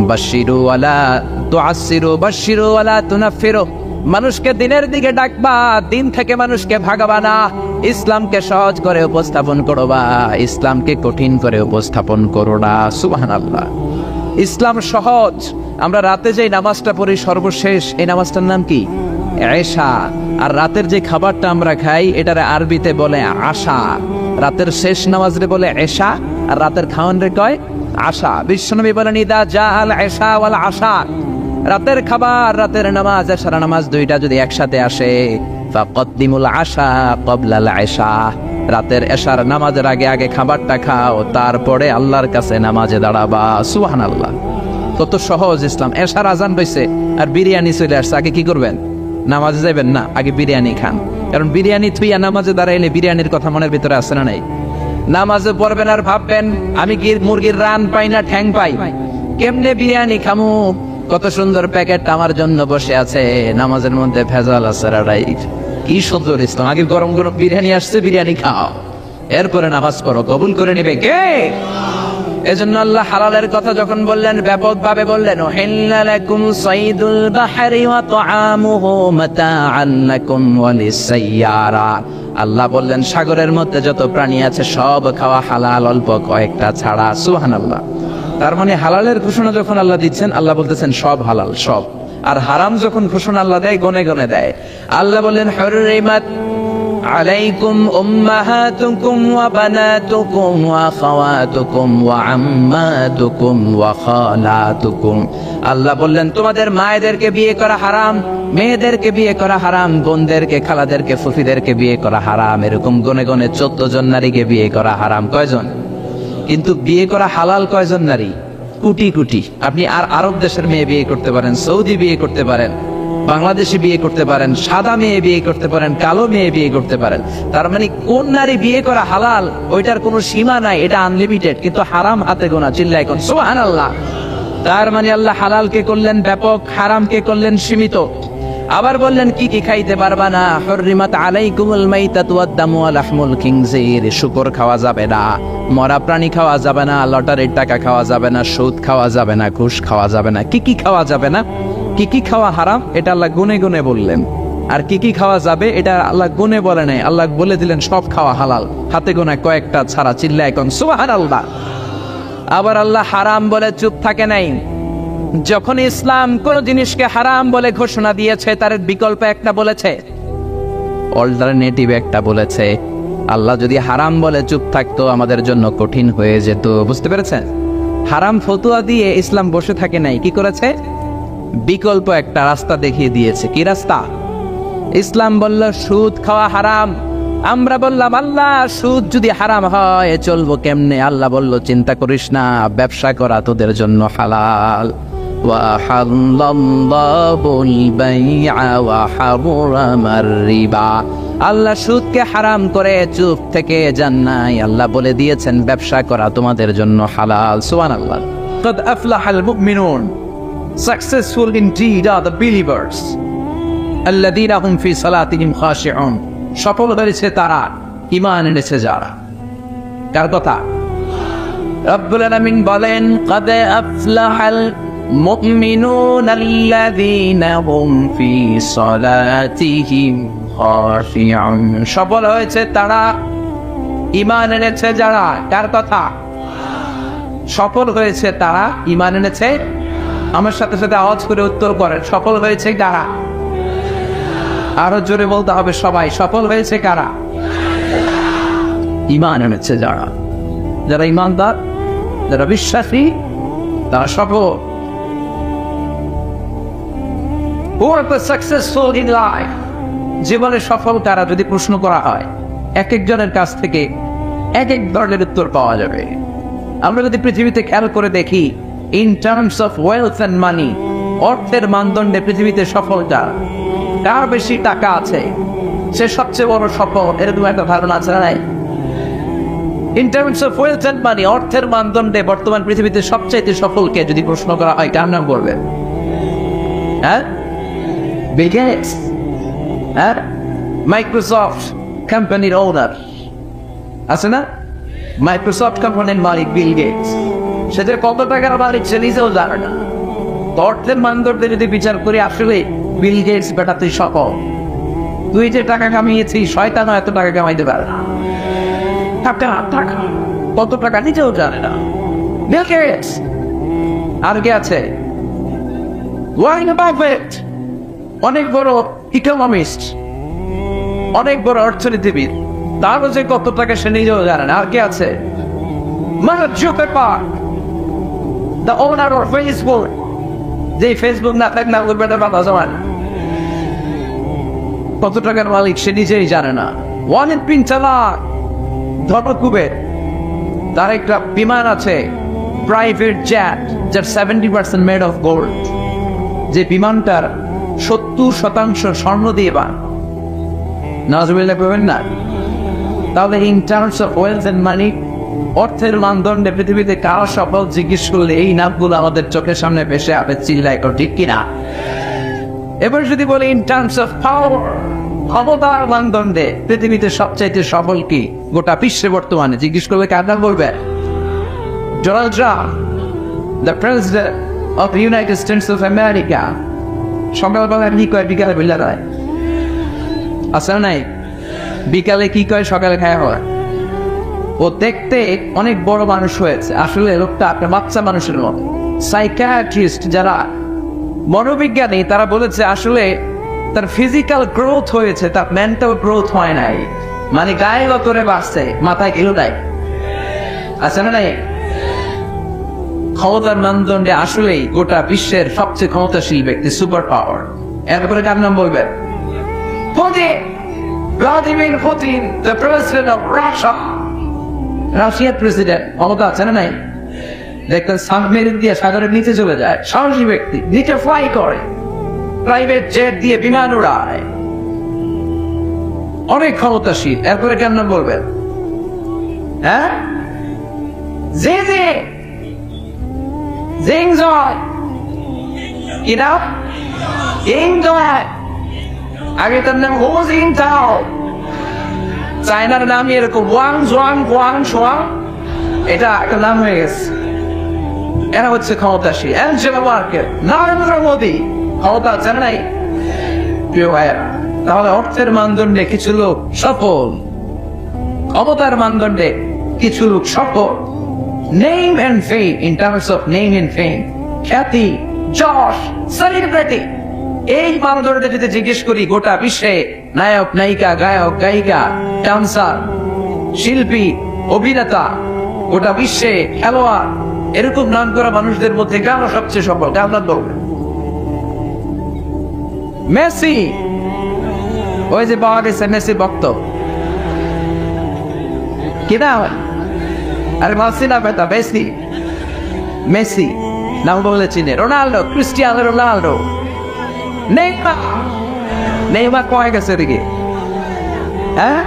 বাশশিরু ওয়ালা তুআসসিরু, বাশশিরু ওয়ালা তুনাফিরু। মানুষকে দিনের দিকে ডাকবা, দিন থেকে মানুষকে ভাগাবা না। ইসলামকে সহজ করে উপস্থাপন করবা, ইসলামকে কঠিন করে উপস্থাপন করো না। সুবহানাল্লাহ। ইসলাম সহজ। আমরা রাতে যে নামাজটা পড়ি সর্বশেষ, এই নামাজটার নাম কি? এশা। আর রাতের যে খাবারটা আমরা খাই, এটারে আরবিতে বলে আশা। রাতের শেষ নামাজরে বলে এশা, আর রাতের খাওয়ান রে কয় আশা। বিশ্বনবী বলেন, ইদা জাআল এশা ওয়াল আশা। রাতের খাবার, রাতের নামাজ, এশার নামাজ দুইটা যদি একসাথে আসে, ফাকদ্দিমুল আশা ক্বাবলাল এশা। রাতের এশার নামাজের আগে আগে খাবারটা খাও, তারপরে আল্লাহর কাছে নামাজে দাঁড়াবা। সুবহানাল্লাহ। কত সহজ ইসলাম। এশার আজান হইছে আর বিরিয়ানি চলে আসছে, আগে কি করবেন? নামাজে যাবেন না, আগে বিরিয়ানি খান। কারণ বিরিয়ানি থুইয়া নামাজে দাঁড়াইলে বিরিয়ানির কথা মনের ভিতরে আসে না নাই? নামাজে পড়বেন আর ভাববেন, আমি কি মুরগির রান পাই না ঠ্যাং পাই, কেমনে বিরিয়ানি খামু? কত সুন্দর প্যাকেট আমার জন্য বসে আছে, নামাজের মধ্যে ভেজাল আছে। কি সুন্দর ইসলাম! আগে গরম গরম বিরিয়ানি আসছে, বিরিয়ানি খাও, এরপরে নামাজ পড়ো, কবুল করে নিবে কে? এজন্য আল্লাহ হালালের কথা যখন বললেন, ব্যাপক ভাবে বললেন, উহিল্লা লাকুম সাইদুল বাহরি ওয়া তুআমুহু মাতাআন লাকুম ওয়া লিসাইয়ারা। আল্লাহ বললেন, সাগরের মধ্যে যত প্রাণী আছে সব খাওয়া হালাল, অল্প কয়েকটা ছাড়া। সুবহানাল্লাহ। তার মানে হালালের ঘোষণা যখন আল্লাহ দিচ্ছেন, আল্লাহ বলতেছেন সব হালাল, সব। আর হারাম যখন ঘোষণা আল্লাহ দেয়, গনে গনে দেয়। আল্লাহ বললেন, হুররিমাত আলাইকুম উম্মাহাতুকুম ওয়া বানাতুকুম ওয়া খাওয়াতুকুম ওয়া আম্মাতুকুম ওয়া খালাতুকুম। আল্লাহ বললেন, তোমাদের মায়েদেরকে বিয়ে করা হারাম, মেয়েদেরকে বিয়ে করা হারাম, বোনদেরকে, খালাদেরকে, ফুফিদেরকে বিয়ে করা হারাম। এরকম গনে গনে 14 জন নারীকে বিয়ে করা হারাম। কয়জন? কিন্তু বিয়ে করা হালাল কয়জন নারী? কোটি কোটি। আপনি আর আরব দেশের মেয়ে বিয়ে করতে পারেন, সৌদি বিয়ে করতে পারেন, বাংলাদেশি বিয়ে করতে পারেন, সাদা মেয়ে বিয়ে করতে পারেন, কালো মেয়ে বিয়ে করতে পারেন। তার মানে কোন নারী বিয়ে করা হালাল ওইটার কোনো সীমা নাই, এটা আনলিমিটেড। কিন্তু হারাম হাতে গোনা। চিল্লায় কোন সুবহানাল্লাহ। তার মানে আল্লাহ হালালকে করলেন ব্যাপক, হারামকে করলেন সীমিত। আবার বললেন, কি কি খাইতে পারবা না? হুররিমাত আলাইকুমুল মাইতাতু ওয়াদ দামু ওয়া লাহমুল খিনজির। শুকর খাওয়া যাবে না, মরা প্রাণী খাওয়া যাবে না, লটারির টাকা খাওয়া যাবে না, সুদ খাওয়া যাবে না, ঘুষ খাওয়া যাবে না। কি কি খাওয়া যাবে না, কি কি খাওয়া হারাম, এটা আল্লাহ গুনে গুনে বললেন। আর কি কি খাওয়া যাবে এটা আল্লাহ গুনে বলে নাই, আল্লাহ বলে দিলেন সব খাওয়া হালাল, হাতে গোনা কয়েকটা ছাড়া। চিল্লা এখন সুবহানাল্লাহ। আবার আল্লাহ হারাম বলে চুপ থাকে নাই। যখন ইসলাম কোন জিনিসকে হারাম বলে ঘোষণা দিয়েছে, তার বিকল্প একটা বলেছে, অল্টারনেটিভ একটা বলেছে। আল্লাহ যদি হারাম বলে চুপ থাকতো আমাদের জন্য কঠিন হয়ে যেত। বুঝতে পেরেছেন? হারাম ফতুয়া দিয়ে ইসলাম বসে থাকে নাই, কি করেছে? বিকল্প একটা রাস্তা দেখিয়ে দিয়েছে। কি রাস্তা? ইসলাম বলল সুদ খাওয়া হারাম। আমরা বললাম আল্লাহ সুদ যদি হারাম হয় চলবো কেমনে? আল্লাহ বলল চিন্তা করিস না, ব্যবসা করা তোদের জন্য হালাল। আল্লাহ সুদকে হারাম করে চুপ থেকে যান নাই, আল্লাহ বলে দিয়েছেন ব্যবসা করা তোমাদের জন্য হালাল। সুবহানাল্লাহ। قد أفلح المؤمنون. Successful indeed are the believers. الذين هم في صلاتهم خاشعون. সফল হয়েছে তারা, ঈমান এনেছে যারা। কার কথা? রব্বুল আলামিন বলেন قد أفلح المؤمنون الذين هم في صلاتهم خاشعون. সফল হয়েছে তারা, ঈমান এনেছে যারা। কার কথা? সফল হয়েছে তারা, ঈমান এনেছে। আমার সাথে সাথে আওয়াজ করে উত্তর করেন, সফল হয়েছে কারা? আরো জোরে বলতে হবে সবাই, সফল হয়েছে কারা? ঈমান এনেছে যারা। যারা ঈমানদার, যারা বিশ্বাসী, তারা সফল। Who are the successful in life? জীবনে সফল কারা যদি প্রশ্ন করা হয়, এক একজনের কাছ থেকে এক এক ধরনের উত্তর পাওয়া যাবে। আমরা যদি পৃথিবীতে খেয়াল করে দেখি, in terms of wealth and money, অর্থের মানদণ্ডে পৃথিবীতে সফলতা, কার বেশি টাকা আছে সে সবচেয়ে বড় সফল, এরকম একটা ধারণা আছে না? In terms of wealth and money, অর্থের মানদণ্ডে বর্তমান পৃথিবীতে সবচাইতে সফলকে যদি প্রশ্ন করা হয়, কার নাম বলবে? হ্যাঁ, বিল গেটস। হ্যাঁ, মাইক্রোসফট কোম্পানির ওনার আছে না? মাইক্রোসফট কোম্পানির মালিক বিল গেটস। সেটা কত টাকার মালিক সে নিজেও জানে না। অর্থের মানদণ্ডে যদি বিচার করি, আসলে বিল গেটস বেটা তুই সফল। তুই যে টাকা কামিয়েছিস, শয়তানও এত টাকা কামাইতে পারে না। টাকা কত টাকা নিজেও জানে না বিল গেটস। আর কে আছে? ওয়ারেন বাফেট, অনেক বড় ইকোনমিস্ট, অনেক বড় অর্থনীতিবিদ, তারও যে কত টাকা সে নিজেও জানে না। আর কে আছে? Mark Zuckerberg, the owner of Facebook, যে ফেসবুক না থাক না করবে বাবা জমান, কত টাকার মালিক সে নিজেই জানে না। ওয়ালেদ বিন তালাক, ধর্মকুবের, তার একটা বিমান আছে, প্রাইভেট জেট, যার 70% মেড অফ গোল্ড, যে বিমানটার 70% স্বর্ণ দিয়ে বান। নাজুবিল্লাহ পাবেন না? তাহলে in terms of wealth and money, অর্থের মানদণ্ডে পৃথিবীতে কারা সফল জিজ্ঞেস করলে এই নামগুলো আমাদের চোখের সামনে ভেসে আসবে। চিল্লাই কর ঠিক কিনা? এবার যদি বলি ইন টার্মস অফ পাওয়ার, ক্ষমতার মানদণ্ডে পৃথিবীতে সবচাইতে সফল কি গোটা বিশ্বে বর্তমানে জিজ্ঞেস করবে, কার নাম বলবে? Donald Trump, the president of the United states of America. সকালবেলা কি কয়, বিকালে বিল্লা দেয়, আছে না? নাই, বিকালে কি কয়, সকালে খায় হয়। ও দেখতে অনেক বড় মানুষ হয়েছে, আসলে লোকটা আপনার বাচ্চা মানুষের মতো। সাইকিয়াট্রিস্ট যারা মনোবিজ্ঞানী, তারা বলেছে আসলে তার ফিজিক্যাল গ্রোথ হয়েছে, তার মেন্টাল গ্রোথ হয় নাই। মানে গায়ে গতরে বাড়ছে, মাথায় কিলো নাই, আছে না? নাই, ক্ষমতার মানদণ্ডে আসলেই গোটা বিশ্বের সবচেয়ে ক্ষমতাশীল ব্যক্তি, সুপার পাওয়ার। এরপরে কার নাম বলবেন? Putin, Vladimir Putin, the president of Russia. রাশিয়ার প্রেসিডেন্ট, ক্ষমতা আছে না? নাই, দেখতেন সাবমেরিন দিয়ে সাগরের নিচে চলে যায়, সাহসী ব্যক্তি, নিচে ফ্লাই করে, প্রাইভেট জেট দিয়ে বিমান উড়ায়, অনেক ক্ষমতাশীল। এরপরে কার নাম বলবেন? হ্যাঁ, কি নাম? আগে তার নাম হো জিনতাও। চায়নার নাম এরকম ওয়াং জোয়াং ওয়াং সোয়াং, এটা একটা নাম হয়ে গেছে। এরা হচ্ছে ক্ষমতাশীল। অ্যাঞ্জেলা মার্কেল, নরেন্দ্র মোদী, ক্ষমতা আছে নাই? প্রিয় ভাইয়েরা, তাহলে অর্থের মানদণ্ডে কিছু লোক সফল, ক্ষমতার মানদণ্ডে কিছু লোক সফল। Name and fame, in terms of name and fame, খ্যাতি, যশ, সেলিব্রিটি, এই মানদণ্ডে যদি জিজ্ঞেস করি গোটা বিশ্বে নায়ক নায়িকা, গায়ক গায়িকা, ডান্সার, শিল্পী, অভিনেতা, গোটা বিশ্বে খেলোয়াড়, এরকম নাম করা মানুষদের মধ্যে কারা সবচেয়ে সফল? কার নাম বলবেন? মেসি। ওই যে পাওয়া গেছে মেসি ভক্ত, কি নাম? আরে মাসি না বেটা, মেসি। মেসি নাম বলে চিনে। Ronaldo, Cristiano Ronaldo, Neymar. Neymar কয়ে গেছে এদিকে, হ্যাঁ?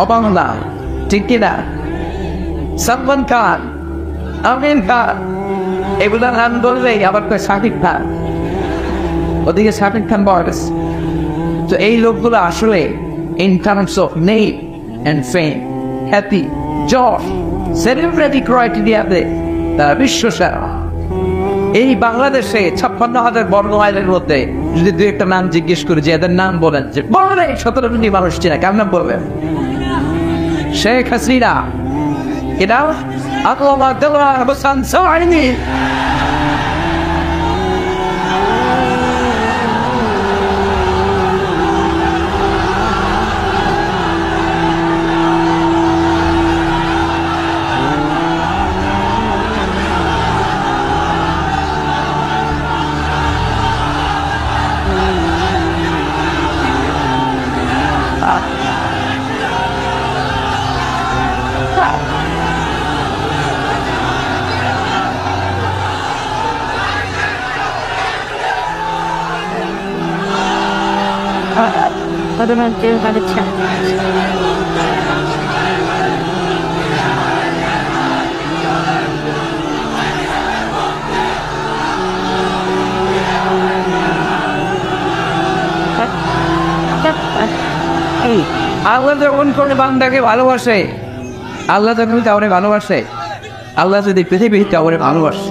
অবাংলা, ঠিক কিনা? সালমান খান, আমির খান, এগুলা নাম বললেই আবার কয় শাকিব খান, ওদিকে শাকিব খান পাওয়া গেছে। তো এই লোকগুলো আসলে in terms of name and fame, খ্যাতি, যশ, সেলিব্রিটি ক্রাইটেরিয়াতে তারা বিশ্বসেরা। এই বাংলাদেশে 56,000 বর্গ মাইলের মধ্যে যদি দু একটা নাম জিজ্ঞেস করি যে এদের নাম বলেন, যে বলেন 17 কোটি মানুষ চেনা, কার নাম বলবেন? শেখ হাসিনা, এটা আল্লাহ দেওয়া অবস্থান সহায়নি। প্রধানমন্ত্রীর শুভেচ্ছা। আল্লাহ যখন কোনো বান্দাকে ভালোবাসে, আল্লাহ যখন কাউরে ভালোবাসে, আল্লাহ যদি পৃথিবীর কাউরে ভালোবাসে,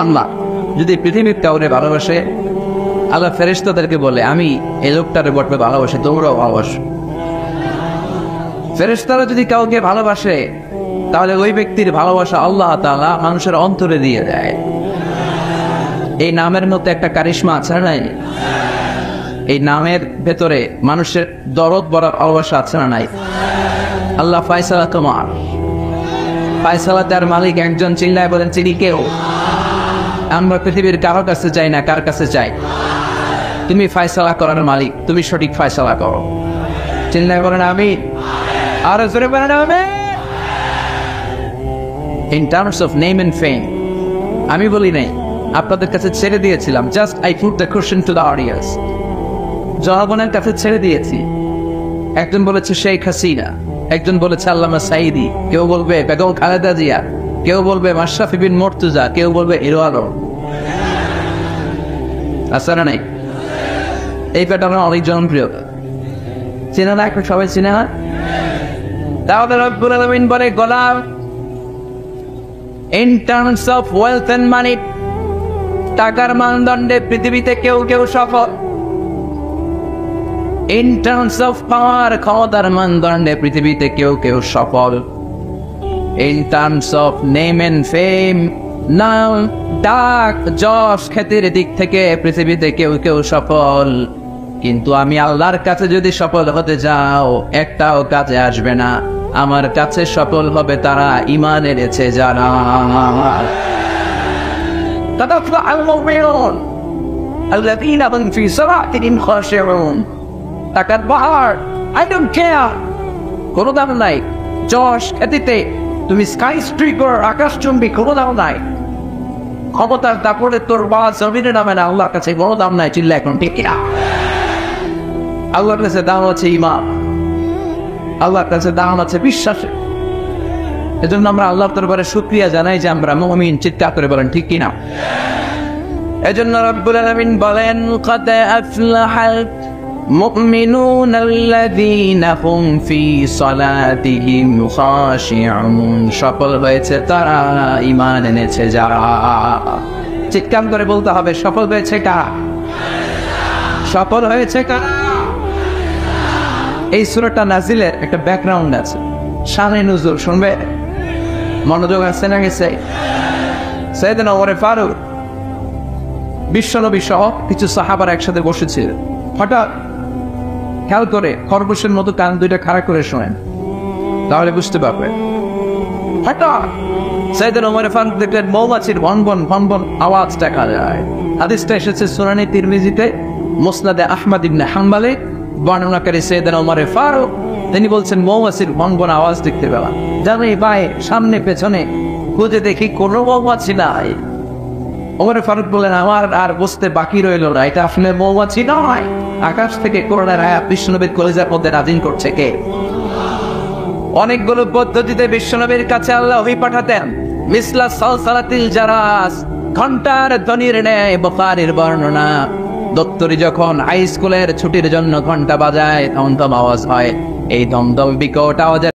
আল্লাহ যদি পৃথিবীর কাউরে ভালোবাসে, আল্লাহ ফেরেশতাদেরকে বলে আমি এই লোকটারে বটবে ভালোবাসি, তোমরাও ভালোবাসো। ফেরেশতারা যদি কাউকে ভালোবাসে তাহলে ওই ব্যক্তির ভালোবাসা আল্লাহ তাআলা মানুষের অন্তরে দিয়ে দেয়। এই নামের মধ্যে একটা কারিশমা আছে না? এই নামের ভেতরে মানুষের দরদ ভরা ভালোবাসা আছে না নাই? আল্লাহ ফায়সালা তোমার, ফায়সালা তার মালিক একজন, চিল্লায় বলেন চিনি কেউ? আমরা পৃথিবীর কারো কাছে চাই না, কার কাছে চাই? তুমি ফায়সালা করার মালিক, তুমি সঠিক ফায়সালা করো। চিল্লায় বলেন আমি, আর জোরে বলেন আমি। In terms of name and fame, আমি বলি নাই, আপনাদের কাছে ছেড়ে দিয়েছিলাম। Just I put the question to the audience, জনগণের কাছে ছেড়ে দিয়েছি। একজন বলেছে শেখ হাসিনা, একজন বলেছে আল্লামা সাঈদী, কেউ বলবে বেগম খালেদা জিয়া, কেউ বলবে মাশরাফি বিন মুর্তজা, কেউ বলবে হিরো আলম। আছে না নাই? এই প্যাটার্ন অনেক জনপ্রিয়, চেনা না? এখন সবাই চিনে না? তাহলে রব্বুল আলামিন বলে গোলাম, in terms of wealth and money, টাকার মানদণ্ডে পৃথিবীতে কেউ কেউ সফল। ইন টার্মস অফ পাওয়ার, ক্ষমতার মানদণ্ডে পৃথিবীতে কেউ কেউ সফল। In terms of name and fame, নাম, ডাক, যশ, খ্যাতির দিক থেকে পৃথিবীতে কেউ কেউ সফল। কিন্তু আমি আল্লাহর কাছে যদি সফল হতে যাও, একটাও কাজে আসবে না। আমার কাছে সফল হবে তারা ঈমান এনেছে যারা। الذين هم في صلاتهم خاشعون। টাকার পাহাড়, আই ডোন্ট কেয়ার, কোনো দাম নাই। যশ, খ্যাতিতে তুমি স্কাই স্ট্রিপার, আকাশচুম্বী, কোনো দাম নাই। ক্ষমতার দাপড়ে তোর বাবা জমিনে নামে না, আল্লাহর কাছে কোনো দাম নাই। চিল্লা এখন ঠিক কিনা? আল্লাহর কাছে দাম আছে ঈমান, আল্লাহর কাছে দাম আছে বিশ্বাসে। এজন্য আমরা আল্লাহর দরবারে শুকরিয়া জানাই যে আমরা মুমিন। চিৎকার করে বলেন ঠিক কিনা? এজন্য রব্বুল আলামিন বলেন قد أفلح المؤمنون الذين هم في صلاتهم خاشعون। সফল হয়েছে তারা, ঈমান এনেছে যারা। চিৎকার করে বলতে হবে সফল হয়েছে কারা? সফল হয়েছে কারা? এই সূরাটা নাজিলের একটা ব্যাকগ্রাউন্ড আছে, শানে নুজুল শুনবে, মনোযোগ আছে না গেছে? সাইয়েদনা ওমর ফারুক বিশ্বনবী সহ কিছু সাহাবার একসাথে বসেছিল। হঠাৎ খেয়াল করে খরগোশের মতো কান দুইটা খাড়া করে শোনেন, তাহলে বুঝতে পারবেন। হঠাৎ সাইয়েদনা ওমর ফারুক দেখলেন মৌমাছির ভনভন ভনভন আওয়াজ দেখা যায়। হাদিসটা এসেছে সুনানে তিরমিজিতে, মুসনাদে আহমদ ইবনে হাম্বলে। বর্ণনাকারী সাইয়েদনা ওমর ফারুক তিনি বলছেন মৌমাছির ভনভন আওয়াজ দেখতে পেলাম, জানি ভাই সামনে পেছনে খুঁজে দেখি কোনো মৌমাছি নাই। ওমর ফারুক বললেন আমার আর বুঝতে বাকি রইল না, এটা আসলে মৌমাছি নয়, আকাশ থেকে কোরআনের আয়াত বিশ্বনবীর কলিজার মধ্যে নাযিল করছে কে? অনেকগুলো পদ্ধতিতে বিশ্বনবীর কাছে আল্লাহ ওহী পাঠাতেন। মিসলা সালসালাতিল জারাস, ঘন্টার ধ্বনির ন্যায় বুখারীর বর্ণনা। দপ্তরি যখন হাই স্কুলের ছুটির জন্য ঘন্টা বাজায় তখন আওয়াজ হয়, এই দমদম বিকট আওয়াজের